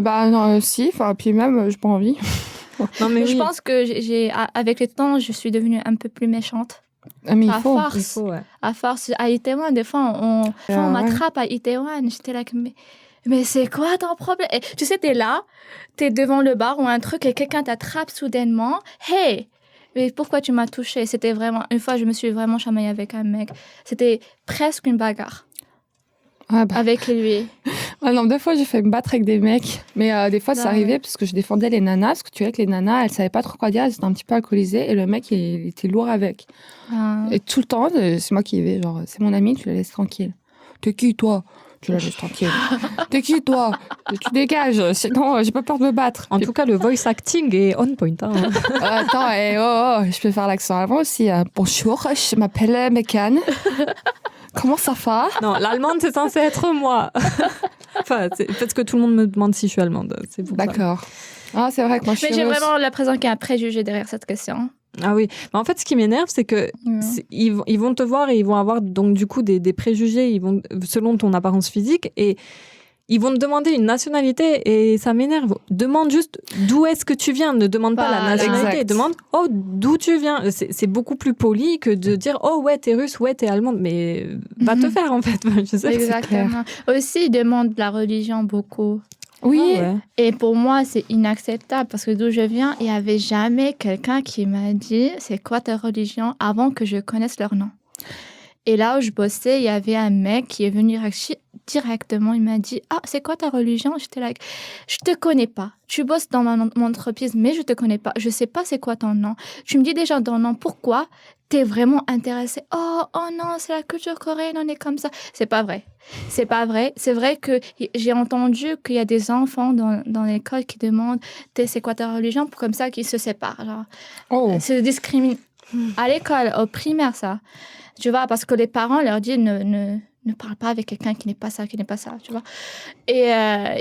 S2: Bah non, si. Enfin, puis même, j'ai pas envie.
S1: Non, mais
S3: Je
S1: oui.
S3: pense que avec le temps, je suis devenue un peu plus méchante.
S2: Ah, mais il
S3: À
S2: faut.
S3: force.
S1: Il faut, ouais.
S3: À force, à Itaewon, des fois, on
S2: Ouais.
S3: m'attrape à Itaewon. J'étais là, mais c'est quoi ton problème? Et, tu sais, t'es là, t'es devant le bar ou un truc et quelqu'un t'attrape soudainement. Hey! Mais pourquoi tu m'as touché? C'était vraiment... Une fois, je me suis vraiment chamaillée avec un mec. C'était presque une bagarre
S2: Ah, bah.
S3: avec lui.
S2: Ah non, 2 fois, j'ai fait me battre avec des mecs. Mais des fois, ça
S3: Ah,
S2: arrivait
S3: ouais.
S2: parce que je défendais les nanas. Parce que tu vois que les nanas, elles savaient pas trop quoi dire. Elles étaient un petit peu alcoolisées. Et le mec, il était lourd avec.
S3: Ah.
S2: Et tout le temps, c'est moi qui y vais. Genre, c'est mon ami, tu la laisses tranquille. T'es qui, toi? Tu la laisses tranquille. T'es qui, toi? Tu dégages. Sinon, j'ai pas peur de me battre.
S1: En tout cas, le voice acting est on point. Hein.
S2: Attends, je peux faire l'accent allemand aussi. Bonjour, je m'appelle Mekan. Comment ça va?
S1: Non, l'allemande, c'est censé être moi. Enfin, c'est parce que tout le monde me demande si je suis allemande. C'est pour ça.
S2: D'accord. Ah, c'est vrai que moi, je
S3: Mais
S2: suis
S3: j'ai
S2: russe.
S3: vraiment l'impression qu'il y a un préjugé derrière cette question.
S1: Ah oui. Mais en fait, ce qui m'énerve, c'est que ils vont te voir et ils vont avoir donc du coup des préjugés. Ils vont selon ton apparence physique et ils vont te demander une nationalité et ça m'énerve. Demande juste d'où est-ce que tu viens. Ne demande pas la
S3: Voilà.
S1: nationalité.
S2: Exact.
S1: Demande d'où tu viens. C'est beaucoup plus poli que de dire oh ouais t'es russe, ouais t'es allemande. Mais va te faire en fait. Je sais.
S3: Exactement. Aussi, ils demandent de la religion beaucoup.
S2: Oui,
S1: Ah ouais.
S3: Et pour moi, c'est inacceptable parce que d'où je viens, il n'y avait jamais quelqu'un qui m'a dit c'est quoi ta religion avant que je connaisse leur nom. Et là où je bossais, il y avait un mec qui est venu directement, il m'a dit ah, c'est quoi ta religion? J'étais like, je te connais pas. Tu bosses dans mon entreprise, mais je te connais pas. Je sais pas c'est quoi ton nom. Tu me dis déjà ton nom, pourquoi? T'es vraiment intéressé. Oh non, c'est la culture coréenne, on est comme ça. C'est pas vrai. C'est pas vrai. C'est vrai que j'ai entendu qu'il y a des enfants dans l'école qui demandent c'est quoi ta religion pour comme ça qu'ils se séparent. Genre.
S2: Oh.
S3: C'est discriminé. À l'école, au primaire, ça. Tu vois, parce que les parents leur disent ne parle pas avec quelqu'un qui n'est pas ça, tu vois. Et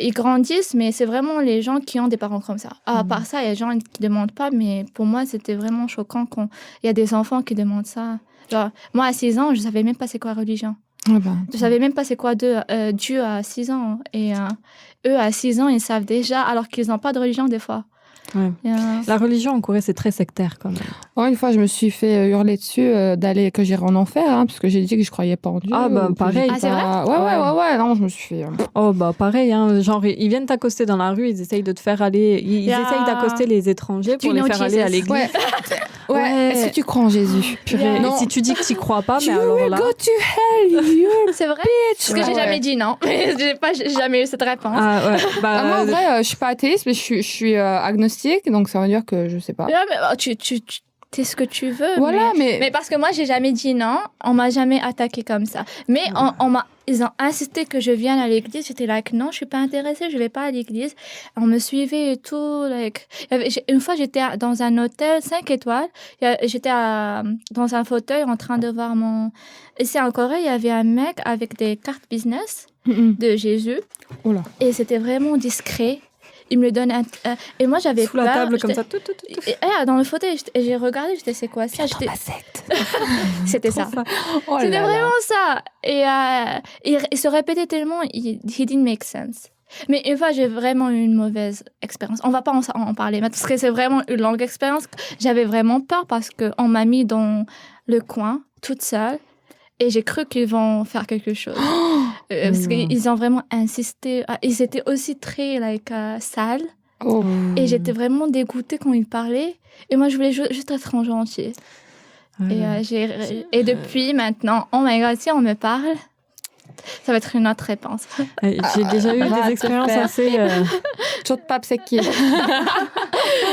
S3: ils grandissent, mais c'est vraiment les gens qui ont des parents comme ça. À part ça, il y a des gens qui ne demandent pas, mais pour moi, c'était vraiment choquant quand il y a des enfants qui demandent ça. Genre, moi, à 6 ans, je ne savais même pas c'est quoi la religion.
S2: Ah bah.
S3: Je ne savais même pas c'est quoi Dieu à 6 ans. Et eux, à 6 ans, ils savent déjà, alors qu'ils n'ont pas de religion des fois.
S1: Ouais.
S3: Et,
S1: La religion en Corée, c'est très sectaire quand même.
S2: Oh, une fois, je me suis fait hurler dessus que j'irais en enfer, hein, parce que j'ai dit que je croyais pas en Dieu.
S1: Ah, bah,
S2: ou que
S1: pareil.
S2: j'étais
S3: Ah, c'est
S2: pas-
S3: vrai
S2: Ouais, non, je me suis fait...
S1: Oh bah pareil, hein, genre ils viennent t'accoster dans la rue, ils essayent de te faire aller, ils
S3: Yeah.
S1: essayent d'accoster les étrangers pour
S3: You
S1: les
S3: know
S1: faire aller à
S3: Jesus.
S1: l'église.
S2: Ouais.
S1: Ouais.
S2: Est-ce que tu crois en Jésus?
S1: Purée,
S3: Yeah.
S1: et
S2: Non.
S1: si tu dis que tu crois pas, mais
S2: You
S1: alors
S2: will
S1: là.
S2: go to hell, you
S3: c'est vrai? Parce que
S2: Ouais.
S3: j'ai jamais dit non. j'ai jamais eu cette réponse.
S1: Ah ouais, bah.
S2: Moi, en vrai, je suis pas athéiste, mais je suis agnostique, donc ça veut dire que je sais pas.
S3: Ouais, mais, tu t'es ce que tu veux.
S2: Voilà,
S3: Mais parce que moi, j'ai jamais dit non. On m'a jamais attaqué comme ça. Mais ils ont insisté que je vienne à l'église. J'étais like, non, je suis pas intéressée, je vais pas à l'église. On me suivait et tout. Like, une fois, j'étais dans un hôtel 5 étoiles. J'étais dans un fauteuil en train de voir mon... Ici en Corée, il y avait un mec avec des cartes business de Jésus.
S2: Oh là.
S3: Et c'était vraiment discret. il me le donne et moi j'avais
S1: Sous la
S3: peur,
S1: table comme
S3: j'étais-
S1: ça. Tout.
S3: et dans le fauteuil et j'ai regardé, j'étais c'est quoi ça?
S2: Dans ma secte.
S3: C'était
S1: Trop
S3: ça.
S2: Oh là
S3: C'était
S2: là.
S3: vraiment ça. Et il se répétait tellement, he didn't make sense. Mais une fois, j'ai vraiment eu une mauvaise expérience. On va pas en parler maintenant, parce que c'est vraiment une longue expérience. J'avais vraiment peur parce qu'on m'a mis dans le coin, toute seule, et j'ai cru qu'ils vont faire quelque chose. Parce qu'ils ont vraiment insisté. Ils étaient aussi très sales.
S2: Oh.
S3: Et j'étais vraiment dégoûtée quand ils parlaient. Et moi, je voulais juste être en gentil. Et depuis maintenant, oh my god, si on me parle, ça va être une autre réponse.
S1: J'ai déjà eu
S2: va
S1: des
S2: te
S1: expériences
S2: faire.
S1: assez...
S2: Chaud de pape, c'est qui?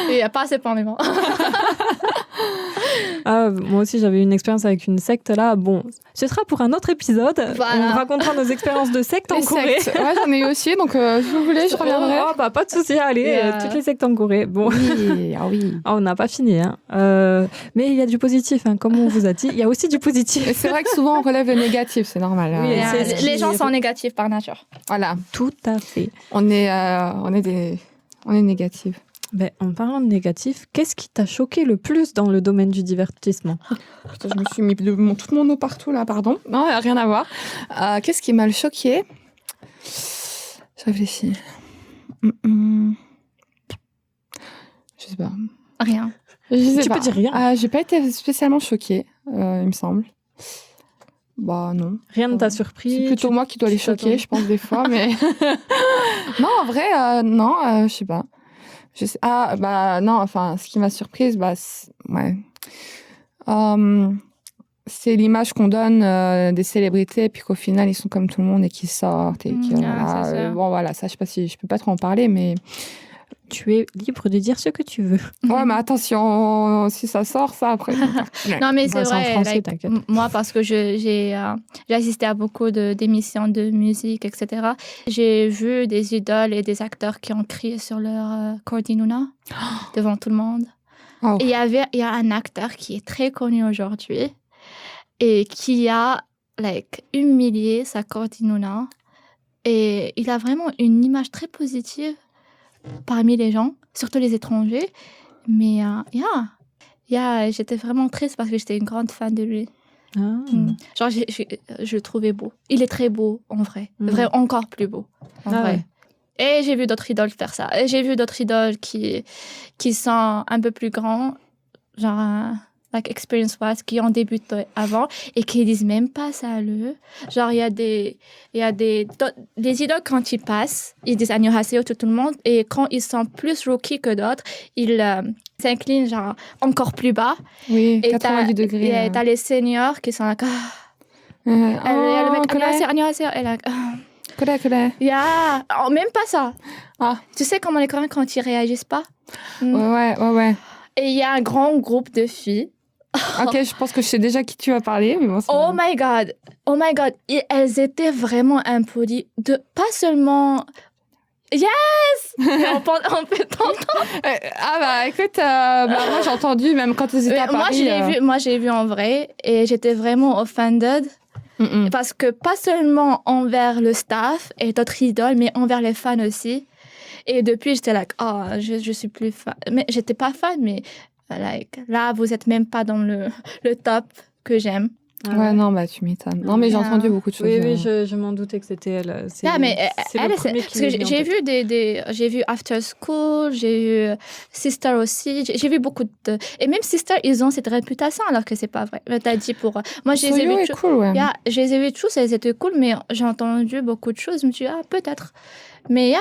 S3: Il n'y a pas assez pour moi.
S1: moi aussi, j'avais eu une expérience avec une secte là. Bon, ce sera pour un autre épisode.
S3: Voilà.
S1: On racontera nos expériences de secte en
S2: Les
S1: Corée.
S2: sectes. Ouais, j'en ai eu aussi, donc si vous voulez, je reviendrai.
S1: Oh, bah, pas de souci, allez,
S3: Et,
S1: toutes les sectes en Corée. Bon,
S2: Oui, ah oui.
S1: on n'a pas fini. Hein. Mais il y a du positif, hein, comme on vous a dit. Il y a aussi du positif.
S2: Et c'est vrai que souvent on relève le négatif, c'est normal.
S1: Oui,
S2: hein.
S1: c'est ce qui-
S3: Les gens sont négatifs par nature.
S2: Voilà,
S1: Tout à fait.
S2: on est négatifs.
S1: Ben, en parlant de négatif, qu'est-ce qui t'a choqué le plus dans le domaine du divertissement?
S2: Putain, je me suis mis toute mon eau partout là, pardon. Non, rien à voir. Qu'est-ce qui m'a le choqué? Je réfléchis. Je sais pas.
S3: Rien.
S2: Je sais
S1: Tu
S2: pas.
S1: peux dire rien.
S2: J'ai pas été spécialement choquée, il me semble. Bah non.
S1: Rien ne t'a surpris?
S2: C'est plutôt moi qui dois les
S1: tu t'attends-
S2: choquer, je pense, des fois, mais... non, en vrai, non, je sais pas. Non, enfin, ce qui m'a surprise, ouais. C'est l'image qu'on donne des célébrités, puis qu'au final, ils sont comme tout le monde et qu'ils sortent. Et que,
S3: c'est ça.
S2: bon, voilà, ça, je sais pas si je peux pas trop en parler, mais...
S1: Tu es libre de dire ce que tu veux.
S2: Ouais, mais attention, si ça sort, ça, après...
S3: Non, mais c'est
S1: Ouais, c'est en
S3: vrai.
S1: français, t'inquiète.
S3: Moi, parce que j'ai assisté à beaucoup d'émissions de musique, etc. J'ai vu des idoles et des acteurs qui ont crié sur leur Cordinuna devant tout le monde.
S2: Oh.
S3: Et il y a un acteur qui est très connu aujourd'hui et qui a humilié sa Cordinuna. Et il a vraiment une image très positive parmi les gens, surtout les étrangers. Mais j'étais vraiment triste parce que j'étais une grande fan de lui. Genre, je le trouvais beau. Il est très beau, en vrai. Vrai, encore plus beau, en vrai.
S1: Ouais.
S3: Et j'ai vu d'autres idoles faire ça. Et j'ai vu d'autres idoles qui sont un peu plus grands, genre experience-wise, qui ont débuté avant et qui disent même pas salut. Genre, il y a des idoles, quand ils passent, ils disent annyeonghaseyo tout le monde. Et quand ils sont plus rookies que d'autres, ils s'inclinent genre encore plus bas.
S2: Oui,
S3: Et
S2: 90 degrés.
S3: Et t'as les seniors qui sont là. Il y a le mec, annyeonghaseyo, et là. Même pas ça.
S2: Ah.
S3: Tu sais comment les Coréens, quand ils réagissent pas?
S2: Ouais.
S3: Et il y a un grand groupe de filles.
S2: Ok, je pense que je sais déjà qui tu vas parler, mais bon,
S3: Oh my god. Et elles étaient vraiment impolies. Pas seulement... Yes! Mais on peut t'entendre.
S2: Écoute, moi j'ai entendu, même quand ils étaient à Paris.
S3: Moi, j'ai vu en vrai et j'étais vraiment offended. Parce que pas seulement envers le staff et d'autres idoles, mais envers les fans aussi. Et depuis, j'étais je suis plus fan. Mais j'étais pas fan, mais là, vous êtes même pas dans le top que j'aime.
S2: Ouais, non, tu m'étonnes. Non, mais j'ai entendu beaucoup de choses.
S1: Oui, je m'en doutais que c'était elle. C'est le premier qui m'est venu en tête.
S3: J'ai vu After School, j'ai vu Sister aussi, j'ai vu beaucoup de... Et même Sister, ils ont cette réputation alors que c'est pas vrai. T'as dit pour... Moi, je les ai vus...
S2: cool, ouais.
S3: Je les ai vus tous, elles étaient cool, mais j'ai entendu beaucoup de choses. Je me suis dit, peut-être. Mais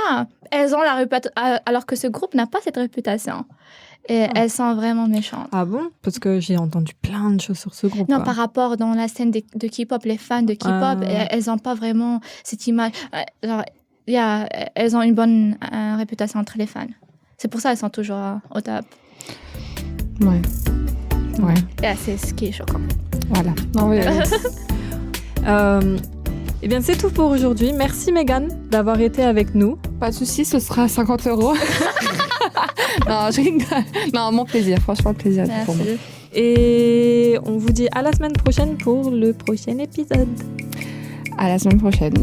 S3: elles ont la réputation... Alors que ce groupe n'a pas cette réputation. Et elles sont vraiment méchantes.
S1: Ah bon? Parce que j'ai entendu plein de choses sur ce groupe.
S3: Non, par rapport dans la scène de K-pop, les fans de K-pop, elles n'ont pas vraiment cette image. Genre, elles ont une bonne réputation entre les fans. C'est pour ça qu'elles sont toujours au top.
S2: Ouais.
S3: Et c'est ce qui est choquant.
S2: Voilà. Non,
S1: Eh bien, c'est tout pour aujourd'hui. Merci Mégane d'avoir été avec nous.
S2: Pas de souci, ce sera 50 €. Non, je rigole. Non, mon plaisir, franchement, le plaisir pour moi.
S1: Et on vous dit à la semaine prochaine pour le prochain épisode.
S2: À la semaine prochaine.